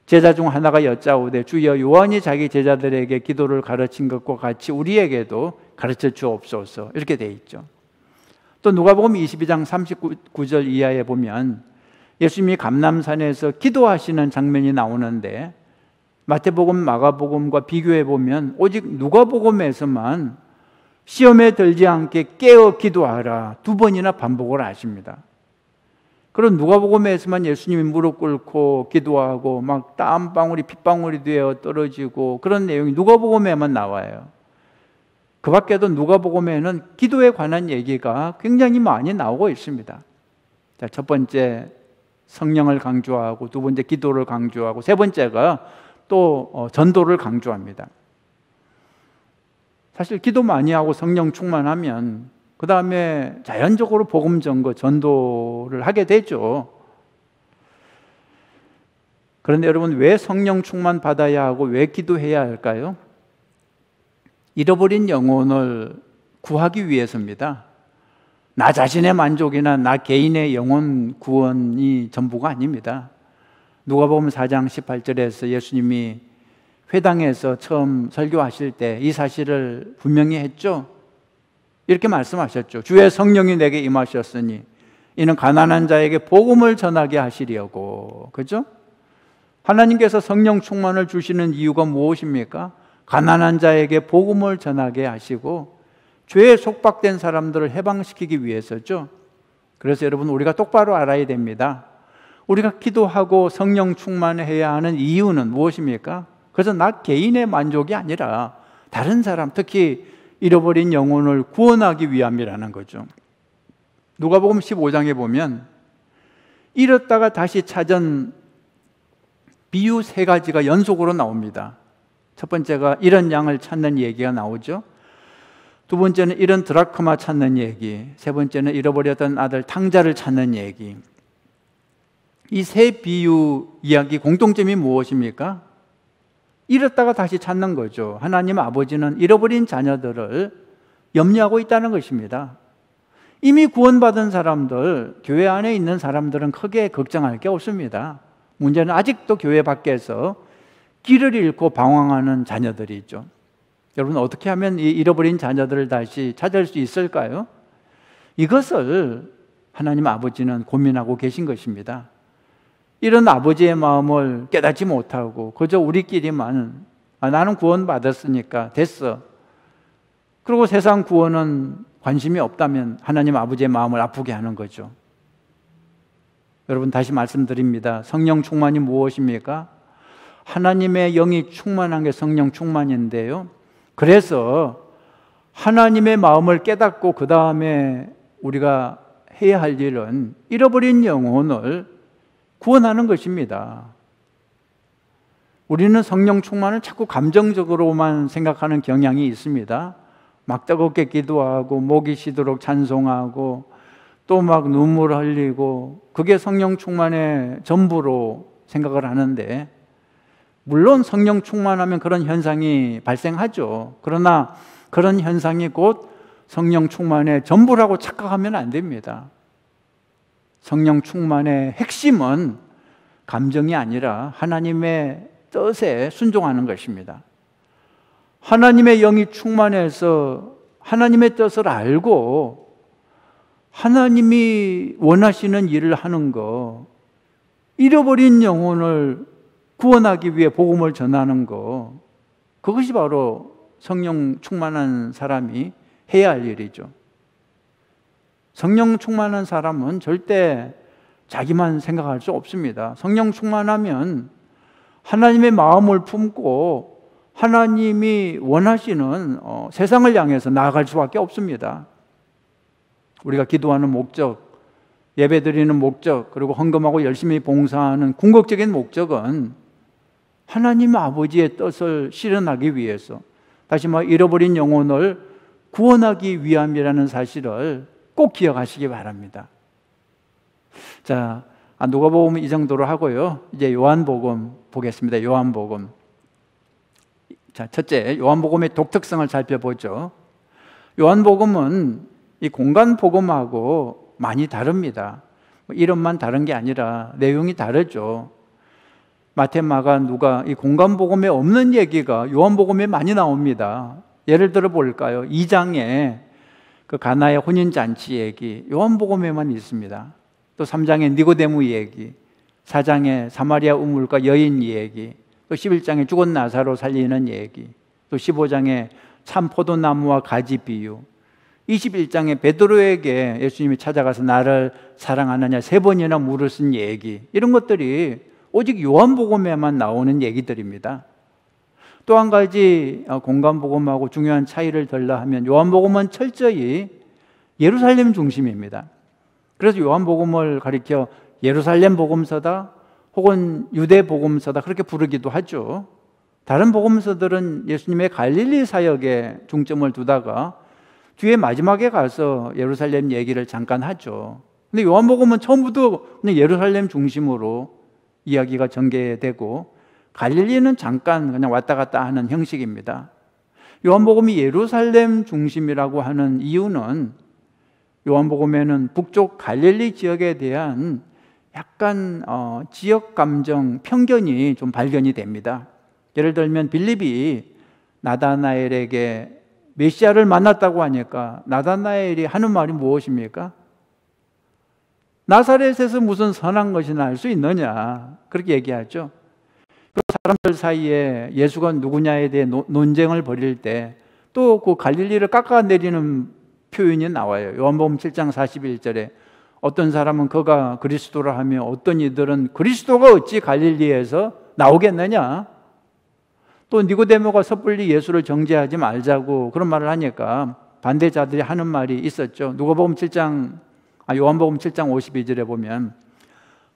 Speaker 4: 제자 중 하나가 여짜오되 주여 요한이 자기 제자들에게 기도를 가르친 것과 같이 우리에게도 가르쳐 주옵소서. 이렇게 돼 있죠. 또 누가복음 22장 39절 이하에 보면 예수님이 감람산에서 기도하시는 장면이 나오는데 마태복음, 마가복음과 비교해 보면 오직 누가복음에서만 시험에 들지 않게 깨어 기도하라 2번이나 반복을 하십니다. 그런 누가복음에서만 예수님이 무릎 꿇고 기도하고 막 땀방울이 핏방울이 되어 떨어지고 그런 내용이 누가복음에만 나와요. 그 밖에도 누가복음에는 기도에 관한 얘기가 굉장히 많이 나오고 있습니다. 자, 첫 번째 성령을 강조하고, 두 번째 기도를 강조하고, 세 번째가 또 전도를 강조합니다. 사실 기도 많이 하고 성령 충만하면 그 다음에 자연적으로 복음 전거, 전도를 하게 되죠. 그런데 여러분, 왜 성령 충만 받아야 하고 왜 기도해야 할까요? 잃어버린 영혼을 구하기 위해서입니다. 나 자신의 만족이나 나 개인의 영혼 구원이 전부가 아닙니다. 누가복음 4장 18절에서 예수님이 회당에서 처음 설교하실 때 이 사실을 분명히 했죠. 이렇게 말씀하셨죠. 주의 성령이 내게 임하셨으니 이는 가난한 자에게 복음을 전하게 하시려고. 그죠? 하나님께서 성령 충만을 주시는 이유가 무엇입니까? 가난한 자에게 복음을 전하게 하시고 죄에 속박된 사람들을 해방시키기 위해서죠. 그래서 여러분, 우리가 똑바로 알아야 됩니다. 우리가 기도하고 성령 충만해야 하는 이유는 무엇입니까? 그래서 나 개인의 만족이 아니라 다른 사람, 특히 잃어버린 영혼을 구원하기 위함이라는 거죠. 누가복음 15장에 보면 잃었다가 다시 찾은 비유 3가지가 연속으로 나옵니다. 첫 번째가 잃은 양을 찾는 얘기가 나오죠. 두 번째는 잃은 드라크마 찾는 얘기, 세 번째는 잃어버렸던 아들 탕자를 찾는 얘기. 이 세 비유 이야기 공통점이 무엇입니까? 잃었다가 다시 찾는 거죠. 하나님 아버지는 잃어버린 자녀들을 염려하고 있다는 것입니다. 이미 구원받은 사람들, 교회 안에 있는 사람들은 크게 걱정할 게 없습니다. 문제는 아직도 교회 밖에서 길을 잃고 방황하는 자녀들이 있죠. 여러분, 어떻게 하면 이 잃어버린 자녀들을 다시 찾을 수 있을까요? 이것을 하나님 아버지는 고민하고 계신 것입니다. 이런 아버지의 마음을 깨닫지 못하고 그저 우리끼리만 나는 구원받았으니까 됐어, 그리고 세상 구원은 관심이 없다면 하나님 아버지의 마음을 아프게 하는 거죠. 여러분, 다시 말씀드립니다. 성령 충만이 무엇입니까? 하나님의 영이 충만한 게 성령 충만인데요, 그래서 하나님의 마음을 깨닫고 그 다음에 우리가 해야 할 일은 잃어버린 영혼을 구원하는 것입니다. 우리는 성령 충만을 자꾸 감정적으로만 생각하는 경향이 있습니다. 막 뜨겁게 기도하고 목이 쉬도록 찬송하고 또 막 눈물 흘리고 그게 성령 충만의 전부로 생각을 하는데, 물론 성령 충만하면 그런 현상이 발생하죠. 그러나 그런 현상이 곧 성령 충만의 전부라고 착각하면 안 됩니다. 성령 충만의 핵심은 감정이 아니라 하나님의 뜻에 순종하는 것입니다. 하나님의 영이 충만해서 하나님의 뜻을 알고 하나님이 원하시는 일을 하는 거, 잃어버린 영혼을 구원하기 위해 복음을 전하는 거, 그것이 바로 성령 충만한 사람이 해야 할 일이죠. 성령 충만한 사람은 절대 자기만 생각할 수 없습니다. 성령 충만하면 하나님의 마음을 품고 하나님이 원하시는 세상을 향해서 나아갈 수밖에 없습니다. 우리가 기도하는 목적, 예배드리는 목적, 그리고 헌금하고 열심히 봉사하는 궁극적인 목적은 하나님 아버지의 뜻을 실현하기 위해서, 다시 말해 잃어버린 영혼을 구원하기 위함이라는 사실을 꼭 기억하시기 바랍니다. 자, 누가복음 이 정도로 하고요. 이제 요한복음 보겠습니다. 요한복음. 자, 첫째, 요한복음의 독특성을 살펴보죠. 요한복음은 이 공간 복음하고 많이 다릅니다. 이름만 다른 게 아니라 내용이 다르죠. 마태, 마가, 누가 이 공간복음에 없는 얘기가 요한복음에 많이 나옵니다. 예를 들어 볼까요? 2장에 그 가나의 혼인잔치 얘기 요한복음에만 있습니다. 또 3장에 니고데무 얘기, 4장에 사마리아 우물가 여인 얘기, 또 11장에 죽은 나사로 살리는 얘기, 또 15장에 참 포도나무와 가지 비유, 21장에 베드로에게 예수님이 찾아가서 나를 사랑하느냐 3번이나 물으신 얘기, 이런 것들이 오직 요한복음에만 나오는 얘기들입니다. 또 한 가지 공간복음하고 중요한 차이를 들라 하면 요한복음은 철저히 예루살렘 중심입니다. 그래서 요한복음을 가리켜 예루살렘 복음서다 혹은 유대 복음서다 그렇게 부르기도 하죠. 다른 복음서들은 예수님의 갈릴리 사역에 중점을 두다가 뒤에 마지막에 가서 예루살렘 얘기를 잠깐 하죠. 근데 요한복음은 처음부터 그냥 예루살렘 중심으로 이야기가 전개되고 갈릴리는 잠깐 그냥 왔다 갔다 하는 형식입니다. 요한복음이 예루살렘 중심이라고 하는 이유는 요한복음에는 북쪽 갈릴리 지역에 대한 약간 지역 감정, 편견이 좀 발견이 됩니다. 예를 들면 빌립이 나다나엘에게 메시아를 만났다고 하니까 나다나엘이 하는 말이 무엇입니까? 나사렛에서 무슨 선한 것이 날 수 있느냐 그렇게 얘기하죠. 사람들 사이에 예수가 누구냐에 대해 논쟁을 벌일 때 또 그 갈릴리를 깎아내리는 표현이 나와요. 요한복음 7장 41절에 어떤 사람은 그가 그리스도라 하며 어떤 이들은 그리스도가 어찌 갈릴리에서 나오겠느냐. 또 니고데모가 섣불리 예수를 정죄하지 말자고 그런 말을 하니까 반대자들이 하는 말이 있었죠. 요한복음 7장 52절에 보면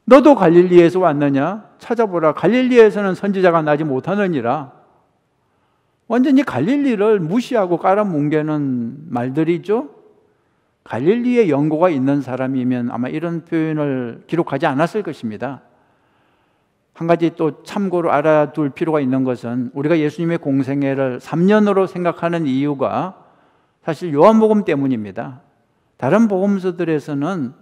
Speaker 4: 너도 갈릴리에서 왔느냐? 찾아보라. 갈릴리에서는 선지자가 나지 못하느니라. 완전히 갈릴리를 무시하고 깔아뭉개는 말들이죠. 갈릴리에 연고가 있는 사람이면 아마 이런 표현을 기록하지 않았을 것입니다. 한 가지 또 참고로 알아둘 필요가 있는 것은 우리가 예수님의 공생애를 3년으로 생각하는 이유가 사실 요한복음 때문입니다. 다른 복음서들에서는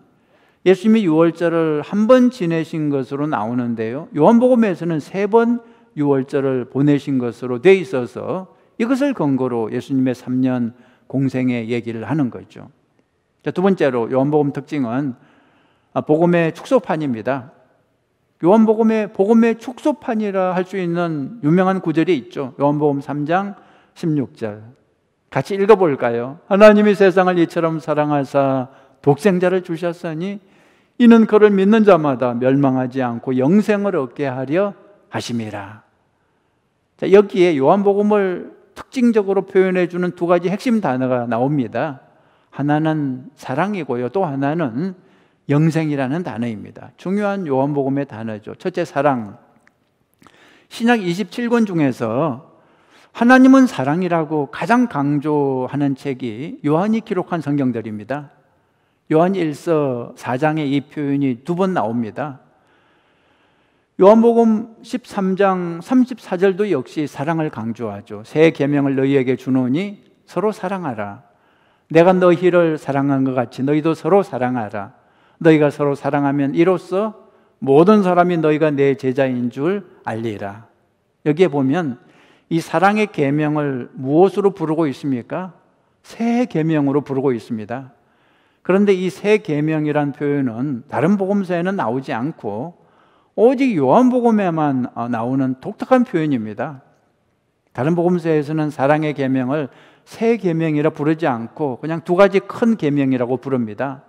Speaker 4: 예수님이 유월절을 한 번 지내신 것으로 나오는데요, 요한복음에서는 3번 유월절을 보내신 것으로 돼 있어서 이것을 근거로 예수님의 3년 공생애 얘기를 하는 거죠. 두 번째로 요한복음 특징은 복음의 축소판입니다. 요한복음의 복음의 축소판이라 할 수 있는 유명한 구절이 있죠. 요한복음 3장 16절 같이 읽어볼까요? 하나님이 세상을 이처럼 사랑하사 독생자를 주셨으니 이는 그를 믿는 자마다 멸망하지 않고 영생을 얻게 하려 하심이라. 자, 여기에 요한복음을 특징적으로 표현해 주는 2가지 핵심 단어가 나옵니다. 하나는 사랑이고요, 또 하나는 영생이라는 단어입니다. 중요한 요한복음의 단어죠. 첫째, 사랑. 신약 27권 중에서 하나님은 사랑이라고 가장 강조하는 책이 요한이 기록한 성경들입니다. 요한 1서 4장에 이 표현이 2번 나옵니다. 요한복음 13장 34절도 역시 사랑을 강조하죠. 새 계명을 너희에게 주노니 서로 사랑하라. 내가 너희를 사랑한 것 같이 너희도 서로 사랑하라. 너희가 서로 사랑하면 이로써 모든 사람이 너희가 내 제자인 줄 알리라. 여기에 보면 이 사랑의 계명을 무엇으로 부르고 있습니까? 새 계명으로 부르고 있습니다. 그런데 이 새 계명이란 표현은 다른 복음서에는 나오지 않고 오직 요한복음에만 나오는 독특한 표현입니다. 다른 복음서에서는 사랑의 계명을 새 계명이라 부르지 않고 그냥 2가지 큰 계명이라고 부릅니다.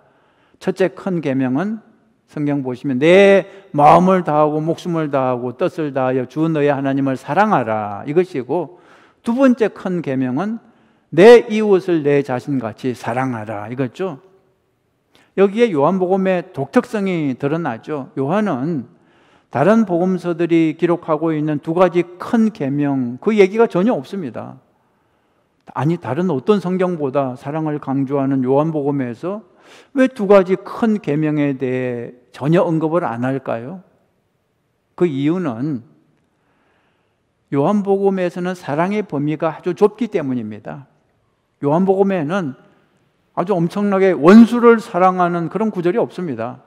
Speaker 4: 첫째 큰 계명은 성경 보시면 내 마음을 다하고 목숨을 다하고 뜻을 다하여 주 너의 하나님을 사랑하라, 이것이고, 2번째 큰 계명은 내 이웃을 내 자신같이 사랑하라, 이거죠. 여기에 요한복음의 독특성이 드러나죠. 요한은 다른 복음서들이 기록하고 있는 2가지 큰 계명, 그 얘기가 전혀 없습니다. 아니, 다른 어떤 성경보다 사랑을 강조하는 요한복음에서 왜 2가지 큰 계명에 대해 전혀 언급을 안 할까요? 그 이유는 요한복음에서는 사랑의 범위가 아주 좁기 때문입니다. 요한복음에는 아주 엄청나게 원수를 사랑하는 그런 구절이 없습니다.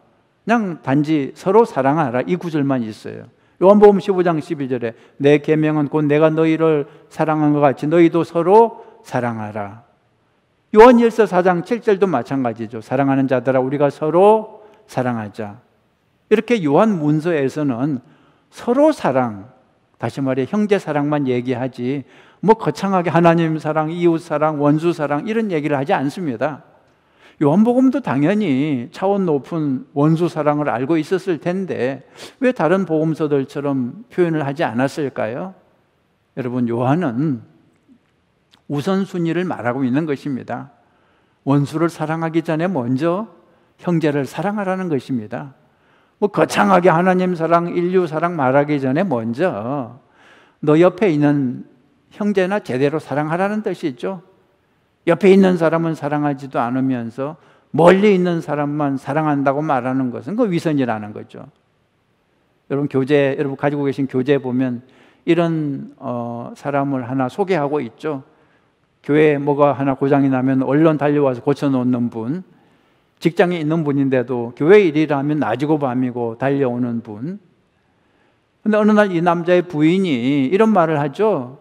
Speaker 4: 그냥 단지 서로 사랑하라, 이 구절만 있어요. 요한복음 15장 12절에 내 계명은 곧 내가 너희를 사랑한 것 같이 너희도 서로 사랑하라. 요한일서 4장 7절도 마찬가지죠. 사랑하는 자들아 우리가 서로 사랑하자. 이렇게 요한 문서에서는 서로 사랑, 다시 말해 형제 사랑만 얘기하지 뭐 거창하게 하나님 사랑, 이웃 사랑, 원수 사랑 이런 얘기를 하지 않습니다. 요한복음도 당연히 차원 높은 원수 사랑을 알고 있었을 텐데 왜 다른 복음서들처럼 표현을 하지 않았을까요? 여러분, 요한은 우선순위를 말하고 있는 것입니다. 원수를 사랑하기 전에 먼저 형제를 사랑하라는 것입니다. 뭐 거창하게 하나님 사랑, 인류 사랑 말하기 전에 먼저 너 옆에 있는 형제나 제대로 사랑하라는 뜻이죠. 옆에 있는 사람은 사랑하지도 않으면서 멀리 있는 사람만 사랑한다고 말하는 것은 그 위선이라는 거죠. 여러분 여러분 가지고 계신 교재 보면 이런 사람을 하나 소개하고 있죠. 교회에 뭐가 하나 고장이 나면 얼른 달려와서 고쳐놓는 분, 직장에 있는 분인데도 교회 일이라 하면 낮이고 밤이고 달려오는 분. 근데 어느 날 이 남자의 부인이 이런 말을 하죠.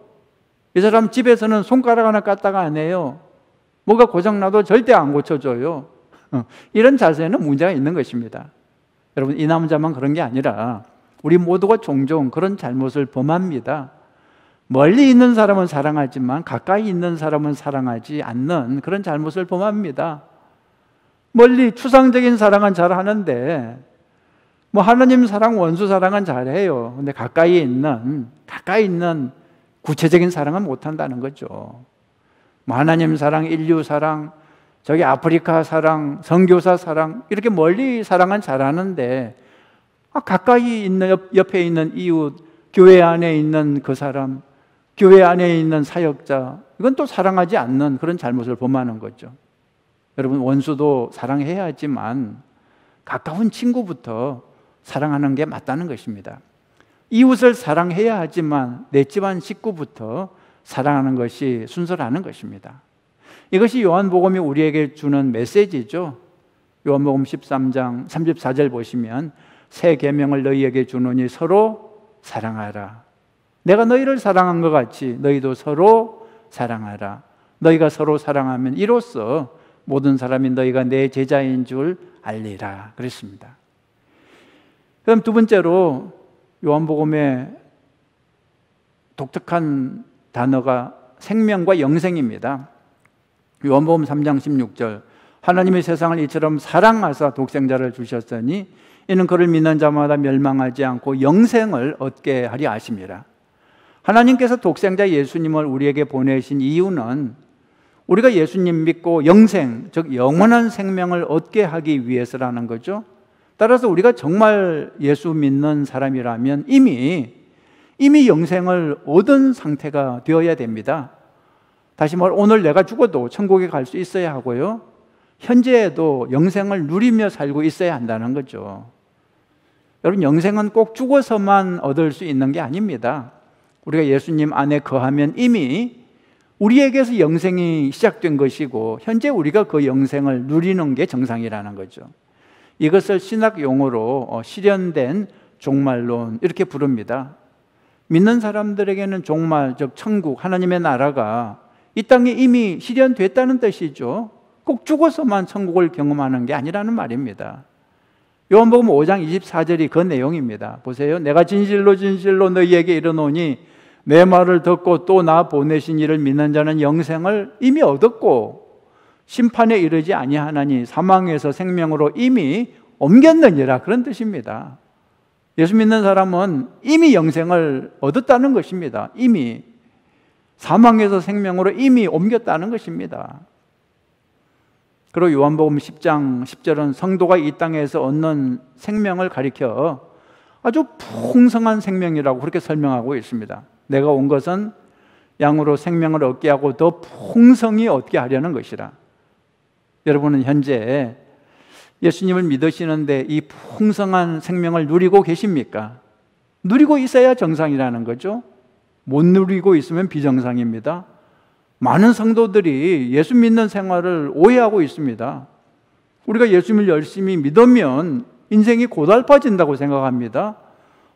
Speaker 4: 이 사람 집에서는 손가락 하나 까딱가 안 해요. 뭐가 고장나도 절대 안 고쳐줘요. 이런 자세는 문제가 있는 것입니다. 여러분, 이 남자만 그런 게 아니라 우리 모두가 종종 그런 잘못을 범합니다. 멀리 있는 사람은 사랑하지만 가까이 있는 사람은 사랑하지 않는 그런 잘못을 범합니다. 멀리 추상적인 사랑은 잘하는데 뭐 하나님 사랑, 원수 사랑은 잘해요. 근데 가까이 있는 구체적인 사랑은 못한다는 거죠. 뭐 하나님 사랑, 인류 사랑, 저기 아프리카 사랑, 선교사 사랑 이렇게 멀리 사랑은 잘하는데 가까이 있는 옆에 있는 이웃, 교회 안에 있는 그 사람, 교회 안에 있는 사역자 이건 또 사랑하지 않는 그런 잘못을 범하는 거죠. 여러분, 원수도 사랑해야 하지만 가까운 친구부터 사랑하는 게 맞다는 것입니다. 이웃을 사랑해야 하지만 내 집안 식구부터 사랑하는 것이 순서라는 것입니다. 이것이 요한복음이 우리에게 주는 메시지죠. 요한복음 13장 34절 보시면 새 계명을 너희에게 주노니 서로 사랑하라. 내가 너희를 사랑한 것 같이 너희도 서로 사랑하라. 너희가 서로 사랑하면 이로써 모든 사람이 너희가 내 제자인 줄 알리라 그랬습니다. 그럼 두 번째로 요한복음의 독특한 단어가 생명과 영생입니다. 요한복음 3장 16절 하나님의 세상을 이처럼 사랑하사 독생자를 주셨으니 이는 그를 믿는 자마다 멸망하지 않고 영생을 얻게 하리 하심이라. 하나님께서 독생자 예수님을 우리에게 보내신 이유는 우리가 예수님 믿고 영생, 즉 영원한 생명을 얻게 하기 위해서라는 거죠. 따라서 우리가 정말 예수 믿는 사람이라면 이미 영생을 얻은 상태가 되어야 됩니다. 다시 말해 오늘 내가 죽어도 천국에 갈 수 있어야 하고요, 현재에도 영생을 누리며 살고 있어야 한다는 거죠. 여러분, 영생은 꼭 죽어서만 얻을 수 있는 게 아닙니다. 우리가 예수님 안에 거하면 이미 우리에게서 영생이 시작된 것이고 현재 우리가 그 영생을 누리는 게 정상이라는 거죠. 이것을 신학 용어로 실현된 종말론 이렇게 부릅니다. 믿는 사람들에게는 종말, 즉 천국, 하나님의 나라가 이 땅에 이미 실현됐다는 뜻이죠. 꼭 죽어서만 천국을 경험하는 게 아니라는 말입니다. 요한복음 5장 24절이 그 내용입니다. 보세요. 내가 진실로 진실로 너희에게 이르노니 내 말을 듣고 또 나 보내신 이를 믿는 자는 영생을 이미 얻었고 심판에 이르지 아니하나니 사망에서 생명으로 이미 옮겼느니라. 그런 뜻입니다. 예수 믿는 사람은 이미 영생을 얻었다는 것입니다. 이미 사망에서 생명으로 이미 옮겼다는 것입니다. 그리고 요한복음 10장 10절은 성도가 이 땅에서 얻는 생명을 가리켜 아주 풍성한 생명이라고 그렇게 설명하고 있습니다. 내가 온 것은 양으로 생명을 얻게 하고 더 풍성히 얻게 하려는 것이라. 여러분은 현재 예수님을 믿으시는데 이 풍성한 생명을 누리고 계십니까? 누리고 있어야 정상이라는 거죠. 못 누리고 있으면 비정상입니다. 많은 성도들이 예수 믿는 생활을 오해하고 있습니다. 우리가 예수님을 열심히 믿으면 인생이 고달파진다고 생각합니다.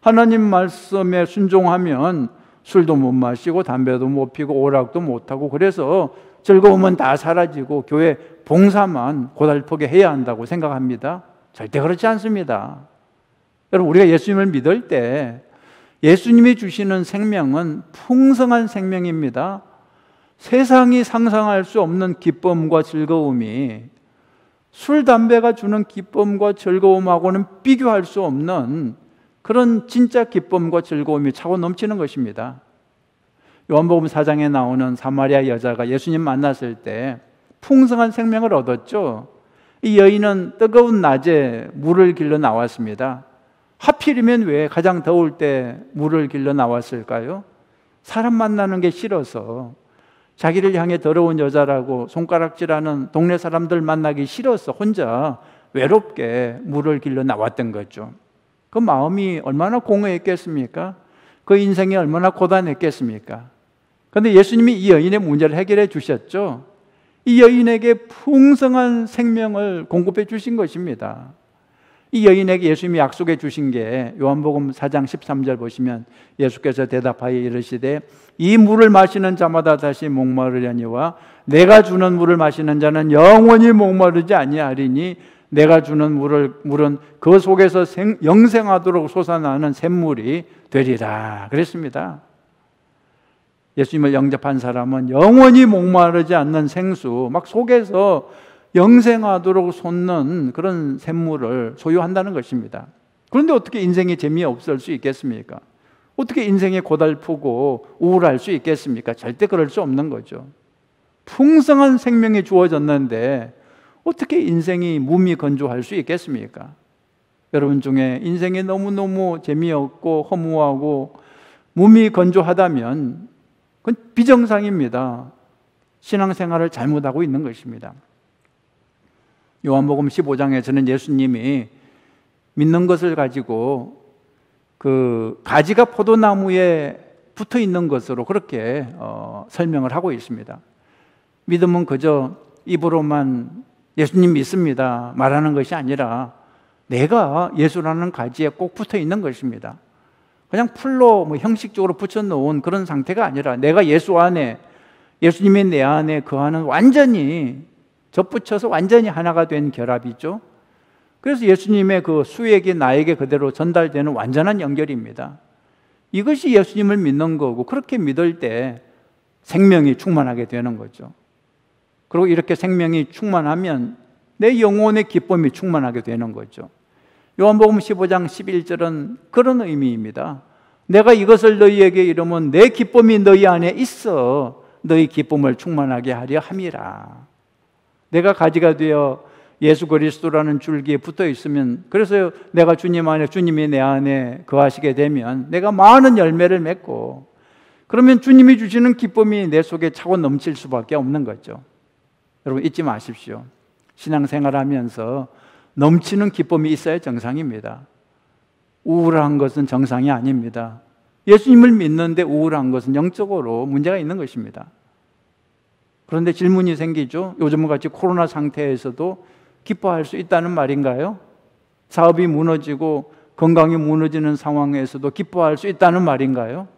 Speaker 4: 하나님 말씀에 순종하면 술도 못 마시고 담배도 못 피고 오락도 못 하고 그래서 즐거움은 다 사라지고 교회 봉사만 고달프게 해야 한다고 생각합니다. 절대 그렇지 않습니다. 여러분, 우리가 예수님을 믿을 때 예수님이 주시는 생명은 풍성한 생명입니다. 세상이 상상할 수 없는 기쁨과 즐거움이 술, 담배가 주는 기쁨과 즐거움하고는 비교할 수 없는 그런 진짜 기쁨과 즐거움이 차고 넘치는 것입니다. 요한복음 4장에 나오는 사마리아 여자가 예수님 만났을 때 풍성한 생명을 얻었죠. 이 여인은 뜨거운 낮에 물을 길러 나왔습니다. 하필이면 왜 가장 더울 때 물을 길러 나왔을까요? 사람 만나는 게 싫어서, 자기를 향해 더러운 여자라고 손가락질하는 동네 사람들 만나기 싫어서 혼자 외롭게 물을 길러 나왔던 거죠. 그 마음이 얼마나 공허했겠습니까? 그 인생이 얼마나 고단했겠습니까? 그런데 예수님이 이 여인의 문제를 해결해 주셨죠. 이 여인에게 풍성한 생명을 공급해 주신 것입니다. 이 여인에게 예수님이 약속해 주신 게 요한복음 4장 13절 보시면 예수께서 대답하여 이르시되 이 물을 마시는 자마다 다시 목마르려니와 내가 주는 물을 마시는 자는 영원히 목마르지 아니하리니 내가 주는 물은 그 속에서 영생하도록 솟아나는 샘물이 되리라 그랬습니다. 예수님을 영접한 사람은 영원히 목마르지 않는 생수, 막 속에서 영생하도록 솟는 그런 샘물을 소유한다는 것입니다. 그런데 어떻게 인생이 재미없을 수 있겠습니까? 어떻게 인생이 고달프고 우울할 수 있겠습니까? 절대 그럴 수 없는 거죠. 풍성한 생명이 주어졌는데 어떻게 인생이 무미건조할 수 있겠습니까? 여러분 중에 인생이 너무너무 재미없고 허무하고 무미건조하다면 그건 비정상입니다. 신앙생활을 잘못하고 있는 것입니다. 요한복음 15장에서는 예수님이 믿는 것을 가지고 그 가지가 포도나무에 붙어 있는 것으로 그렇게 설명을 하고 있습니다. 믿음은 그저 입으로만 예수님 믿습니다 말하는 것이 아니라 내가 예수라는 가지에 꼭 붙어 있는 것입니다. 그냥 풀로 형식적으로 붙여놓은 그런 상태가 아니라 내가 예수 안에, 예수님이 내 안에 거하는 완전히 접붙여서 완전히 하나가 된 결합이죠. 그래서 예수님의 그 수액이 나에게 그대로 전달되는 완전한 연결입니다. 이것이 예수님을 믿는 거고, 그렇게 믿을 때 생명이 충만하게 되는 거죠. 그리고 이렇게 생명이 충만하면 내 영혼의 기쁨이 충만하게 되는 거죠. 요한복음 15장 11절은 그런 의미입니다. 내가 이것을 너희에게 이르면 내 기쁨이 너희 안에 있어 너희 기쁨을 충만하게 하려 함이라. 내가 가지가 되어 예수 그리스도라는 줄기에 붙어 있으면, 그래서 내가 주님 안에, 주님이 내 안에 거하시게 되면 내가 많은 열매를 맺고, 그러면 주님이 주시는 기쁨이 내 속에 차고 넘칠 수밖에 없는 거죠. 여러분 잊지 마십시오. 신앙생활하면서 넘치는 기쁨이 있어야 정상입니다. 우울한 것은 정상이 아닙니다. 예수님을 믿는데 우울한 것은 영적으로 문제가 있는 것입니다. 그런데 질문이 생기죠. 요즘같이 코로나 상태에서도 기뻐할 수 있다는 말인가요? 사업이 무너지고 건강이 무너지는 상황에서도 기뻐할 수 있다는 말인가요?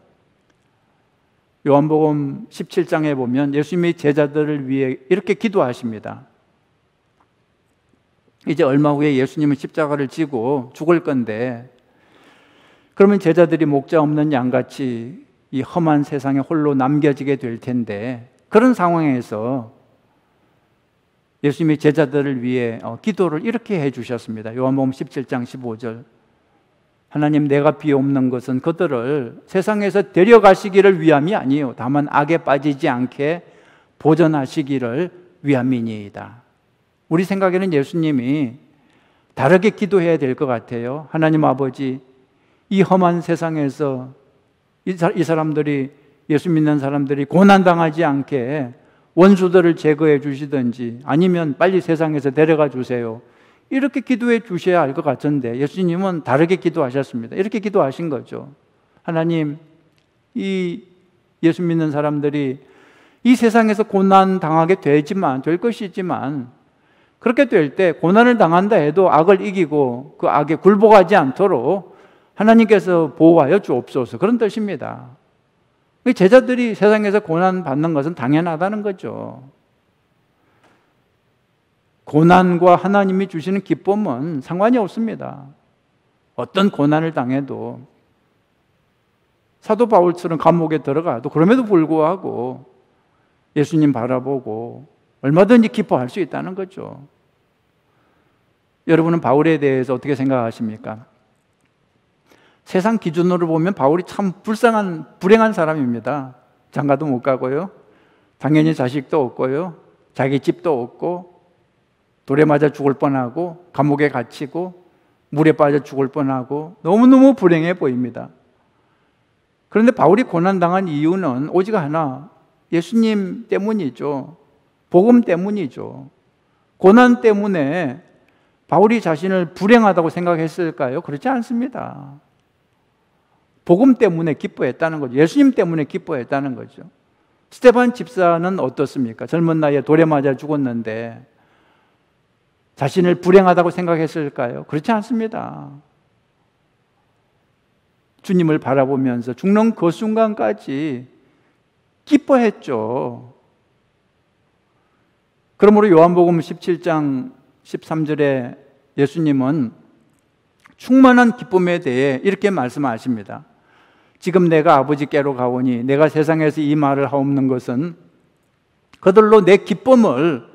Speaker 4: 요한복음 17장에 보면 예수님이 제자들을 위해 이렇게 기도하십니다. 이제 얼마 후에 예수님은 십자가를 지고 죽을 건데, 그러면 제자들이 목자 없는 양같이 이 험한 세상에 홀로 남겨지게 될 텐데, 그런 상황에서 예수님이 제자들을 위해 기도를 이렇게 해주셨습니다. 요한복음 17장 15절 하나님, 내가 비옵는 것은 그들을 세상에서 데려가시기를 위함이 아니요 다만 악에 빠지지 않게 보전하시기를 위함이니이다. 우리 생각에는 예수님이 다르게 기도해야 될 것 같아요. 하나님 아버지, 이 험한 세상에서 이 사람들이, 예수 믿는 사람들이 고난당하지 않게 원수들을 제거해 주시든지 아니면 빨리 세상에서 데려가 주세요. 이렇게 기도해 주셔야 할 것 같은데 예수님은 다르게 기도하셨습니다. 이렇게 기도하신 거죠. 하나님, 이 예수 믿는 사람들이 이 세상에서 고난 당하게 될 것이지만, 그렇게 될 때 고난을 당한다 해도 악을 이기고 그 악에 굴복하지 않도록 하나님께서 보호하여 주옵소서, 그런 뜻입니다. 제자들이 세상에서 고난받는 것은 당연하다는 거죠. 고난과 하나님이 주시는 기쁨은 상관이 없습니다. 어떤 고난을 당해도, 사도 바울처럼 감옥에 들어가도 그럼에도 불구하고 예수님 바라보고 얼마든지 기뻐할 수 있다는 거죠. 여러분은 바울에 대해서 어떻게 생각하십니까? 세상 기준으로 보면 바울이 참 불행한 사람입니다. 장가도 못 가고요, 당연히 자식도 없고요, 자기 집도 없고, 돌에 맞아 죽을 뻔하고, 감옥에 갇히고, 물에 빠져 죽을 뻔하고, 너무너무 불행해 보입니다. 그런데 바울이 고난당한 이유는 오직 하나, 예수님 때문이죠. 복음 때문이죠. 고난 때문에 바울이 자신을 불행하다고 생각했을까요? 그렇지 않습니다. 복음 때문에 기뻐했다는 거죠. 예수님 때문에 기뻐했다는 거죠. 스데반 집사는 어떻습니까? 젊은 나이에 돌에 맞아 죽었는데 자신을 불행하다고 생각했을까요? 그렇지 않습니다. 주님을 바라보면서 죽는 그 순간까지 기뻐했죠. 그러므로 요한복음 17장 13절에 예수님은 충만한 기쁨에 대해 이렇게 말씀하십니다. 지금 내가 아버지께로 가오니 내가 세상에서 이 말을 하옵는 것은 그들로 내 기쁨을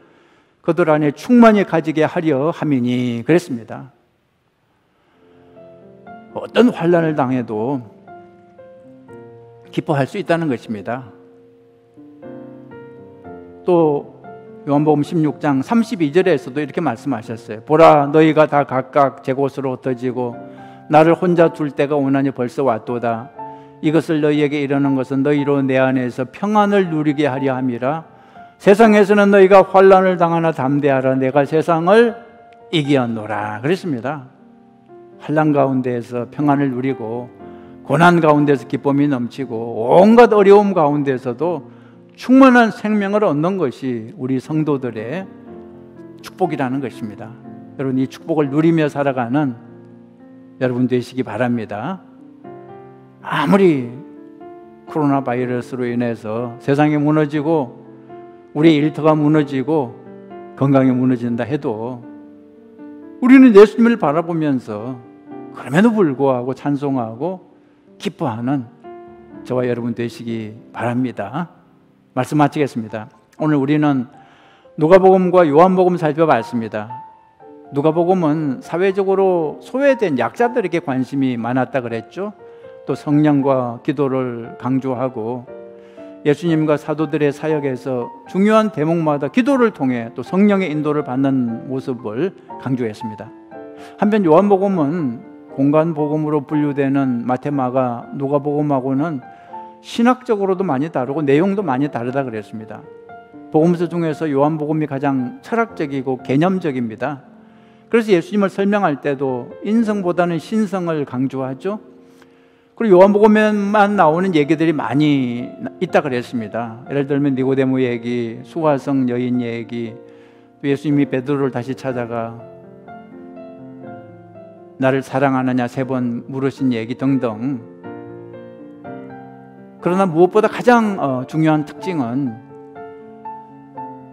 Speaker 4: 그들 안에 충만히 가지게 하려 함이니, 그랬습니다. 어떤 환난을 당해도 기뻐할 수 있다는 것입니다. 또 요한복음 16장 32절에서도 이렇게 말씀하셨어요. 보라, 너희가 다 각각 제 곳으로 흩어지고 나를 혼자 둘 때가 오나니 벌써 왔도다. 이것을 너희에게 이르는 것은 너희로 내 안에서 평안을 누리게 하려 함이라. 세상에서는 너희가 환난을 당하나 담대하라. 내가 세상을 이기었노라. 그랬습니다. 환난 가운데에서 평안을 누리고 고난 가운데서 기쁨이 넘치고 온갖 어려움 가운데서도 충만한 생명을 얻는 것이 우리 성도들의 축복이라는 것입니다. 여러분, 이 축복을 누리며 살아가는 여러분 되시기 바랍니다. 아무리 코로나 바이러스로 인해서 세상이 무너지고 우리의 일터가 무너지고 건강이 무너진다 해도 우리는 예수님을 바라보면서 그럼에도 불구하고 찬송하고 기뻐하는 저와 여러분 되시기 바랍니다. 말씀 마치겠습니다. 오늘 우리는 누가복음과 요한복음 살펴봤습니다. 누가복음은 사회적으로 소외된 약자들에게 관심이 많았다 그랬죠. 또 성령과 기도를 강조하고 예수님과 사도들의 사역에서 중요한 대목마다 기도를 통해 또 성령의 인도를 받는 모습을 강조했습니다. 한편 요한복음은 공간복음으로 분류되는 마태마가 누가복음하고는 신학적으로도 많이 다르고 내용도 많이 다르다 그랬습니다. 복음서 중에서 요한복음이 가장 철학적이고 개념적입니다. 그래서 예수님을 설명할 때도 인성보다는 신성을 강조하죠. 그리고 요한복음에만 나오는 얘기들이 많이 있다 그랬습니다. 예를 들면 니고데모 얘기, 수화성 여인 얘기, 또 예수님이 베드로를 다시 찾아가 나를 사랑하느냐 3번 물으신 얘기 등등. 그러나 무엇보다 가장 중요한 특징은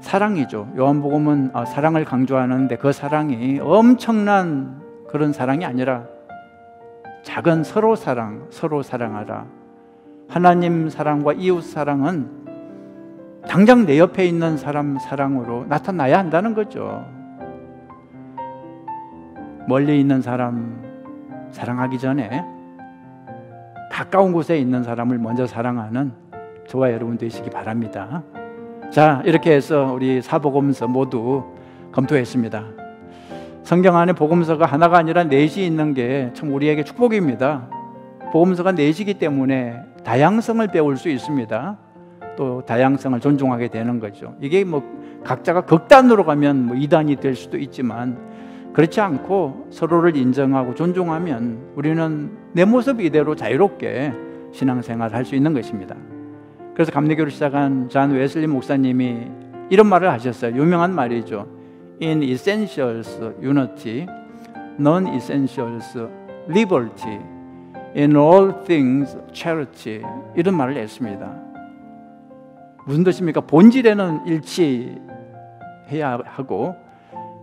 Speaker 4: 사랑이죠. 요한복음은 사랑을 강조하는데 그 사랑이 엄청난 그런 사랑이 아니라 작은 서로 사랑하라. 하나님 사랑과 이웃 사랑은 당장 내 옆에 있는 사람 사랑으로 나타나야 한다는 거죠. 멀리 있는 사람 사랑하기 전에 가까운 곳에 있는 사람을 먼저 사랑하는 저와 여러분 되시기 바랍니다. 자, 이렇게 해서 우리 사복음서 모두 검토했습니다. 성경 안에 복음서가 하나가 아니라 4시 있는 게 참 우리에게 축복입니다. 복음서가 4시이기 때문에 다양성을 배울 수 있습니다. 또 다양성을 존중하게 되는 거죠. 이게 각자가 극단으로 가면 이단이 될 수도 있지만 그렇지 않고 서로를 인정하고 존중하면 우리는 내 모습 이대로 자유롭게 신앙생활을 할 수 있는 것입니다. 그래서 감리교를 시작한 존 웨슬리 목사님이 이런 말을 하셨어요. 유명한 말이죠. In essentials, unity. Non-essentials, liberty. in all things charity 이런 말을 했습니다. 무슨 뜻입니까? 본질에는 일치해야 하고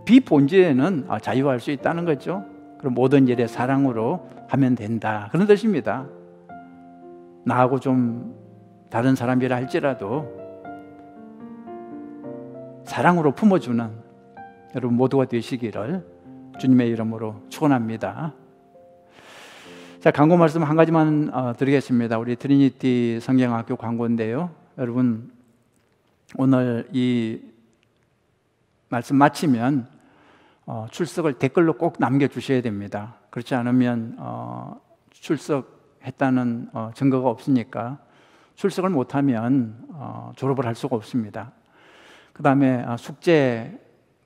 Speaker 4: 비본질에는 자유할 수 있다는 거죠. 그럼 모든 일에 사랑으로 하면 된다 그런 뜻입니다. 나하고 좀 다른 사람이라 할지라도 사랑으로 품어주는 여러분 모두가 되시기를 주님의 이름으로 축원합니다. 자, 광고 말씀 한 가지만 드리겠습니다. 우리 트리니티 성경학교 광고인데요. 여러분 오늘 이 말씀 마치면 출석을 댓글로 꼭 남겨주셔야 됩니다. 그렇지 않으면 출석했다는 증거가 없으니까 출석을 못하면 졸업을 할 수가 없습니다. 그 다음에 숙제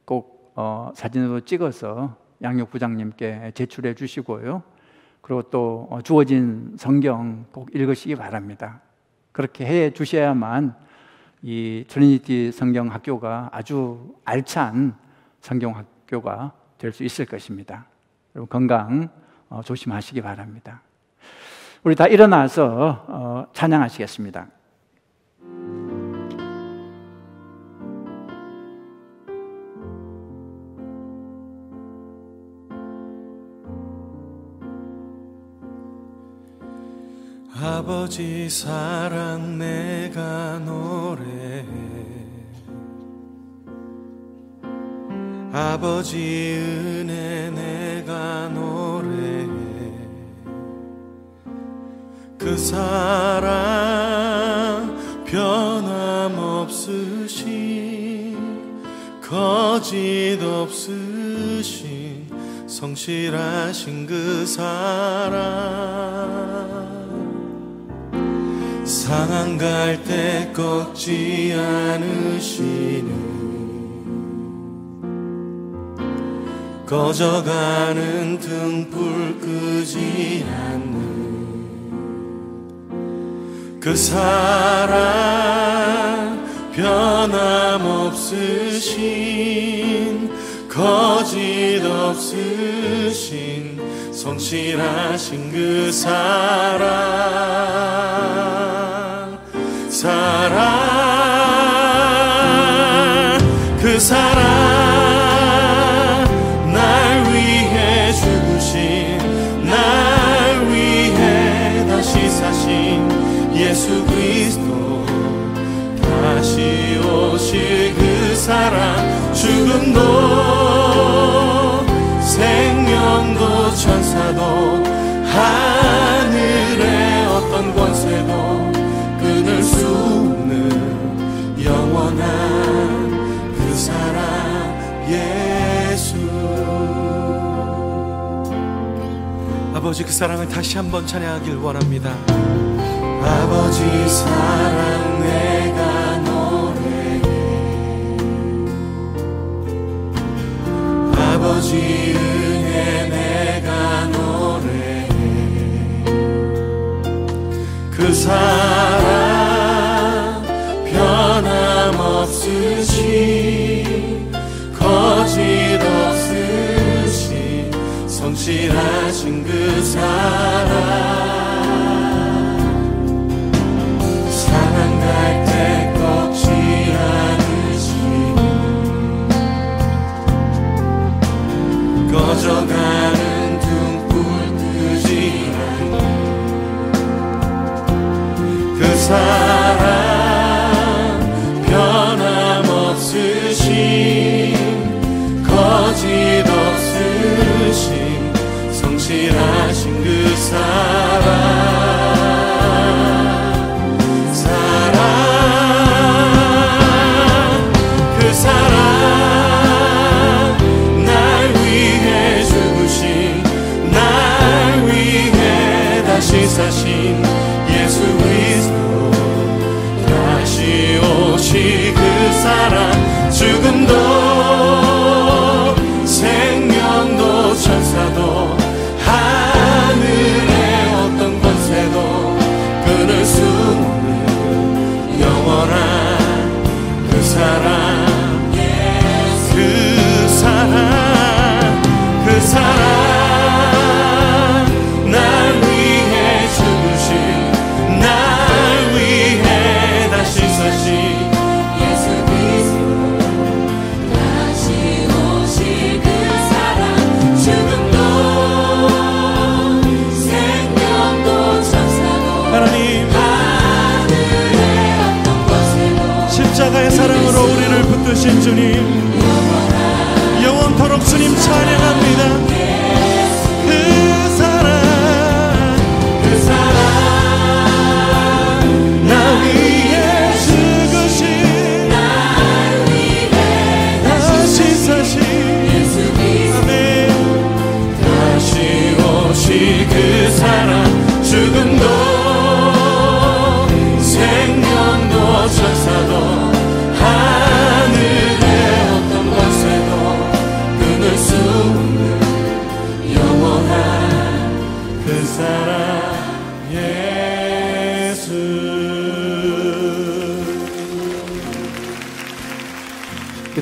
Speaker 4: 꼭 사진으로 찍어서 양육부장님께 제출해 주시고요. 그리고 또 주어진 성경 꼭 읽으시기 바랍니다. 그렇게 해 주셔야만 이 트리니티 성경학교가 아주 알찬 성경학교가 될 수 있을 것입니다. 여러분 건강 조심하시기 바랍니다. 우리 다 일어나서 찬양하시겠습니다.
Speaker 2: 아버지 사랑 내가 노래해 아버지 은혜 내가 노래해 그 사랑 변함없으신 거짓 없으신 성실하신 그 사랑 상한 갈 때 꺾지 않으시는 꺼져가는 등불 끄지 않는 그 사랑 변함없으신 거짓 없으신 성실하신 그 사랑 그 사랑 날 위해 죽으신 날 위해 다시 사신 예수 그리스도 다시 오실 그 사랑 죽음도 생명도 천사도 하늘의 어떤 권세도 끊을 수 없는 영원한 그 사랑 예수. 아버지 그 사랑을 다시 한번 찬양하길 원합니다. 아버지 사랑 내가 노래해 아버지 은혜 내가 노래해 그 사랑 변함없으신 거짓 없으신 성실하신 그 사랑 상한 갈 때 꺾지 않으신 꺼져가는 등불 끄지 않는 그 사랑 변함없으신 거짓 없으신 성실하신 그 사랑 그 사랑 날 위해 죽으신 날 위해 다시 사신 예수 그리스도 다시 오실 그 사랑 죽음도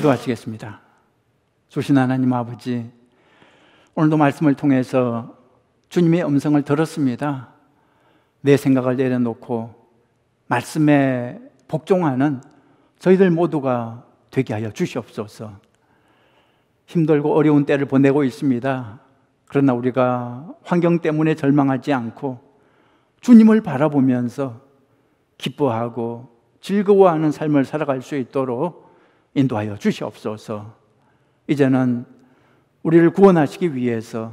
Speaker 4: 기도하시겠습니다. 주신 하나님 아버지, 오늘도 말씀을 통해서 주님의 음성을 들었습니다. 내 생각을 내려놓고 말씀에 복종하는 저희들 모두가 되게 하여 주시옵소서. 힘들고 어려운 때를 보내고 있습니다. 그러나 우리가 환경 때문에 절망하지 않고 주님을 바라보면서 기뻐하고 즐거워하는 삶을 살아갈 수 있도록 인도하여 주시옵소서. 이제는 우리를 구원하시기 위해서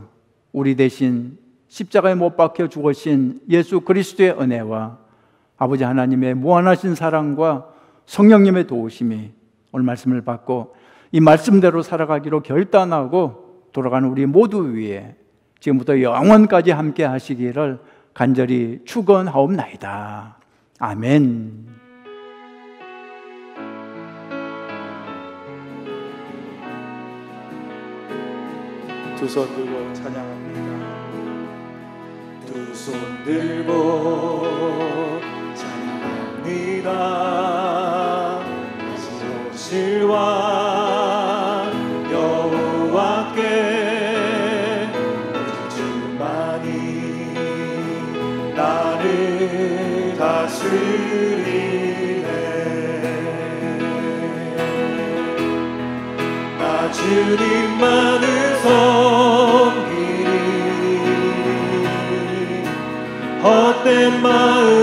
Speaker 4: 우리 대신 십자가에 못 박혀 죽으신 예수 그리스도의 은혜와 아버지 하나님의 무한하신 사랑과 성령님의 도우심이 오늘 말씀을 받고 이 말씀대로 살아가기로 결단하고 돌아가는 우리 모두 위에 지금부터 영원까지 함께 하시기를 간절히 축원하옵나이다. 아멘. 두 손 들고 찬양합니다.
Speaker 2: 두 손 들고 찬양합니다. 오실 왕 여호와께 주만이 나를 다스리네. 나 주님만을 섬기리 헛된 마음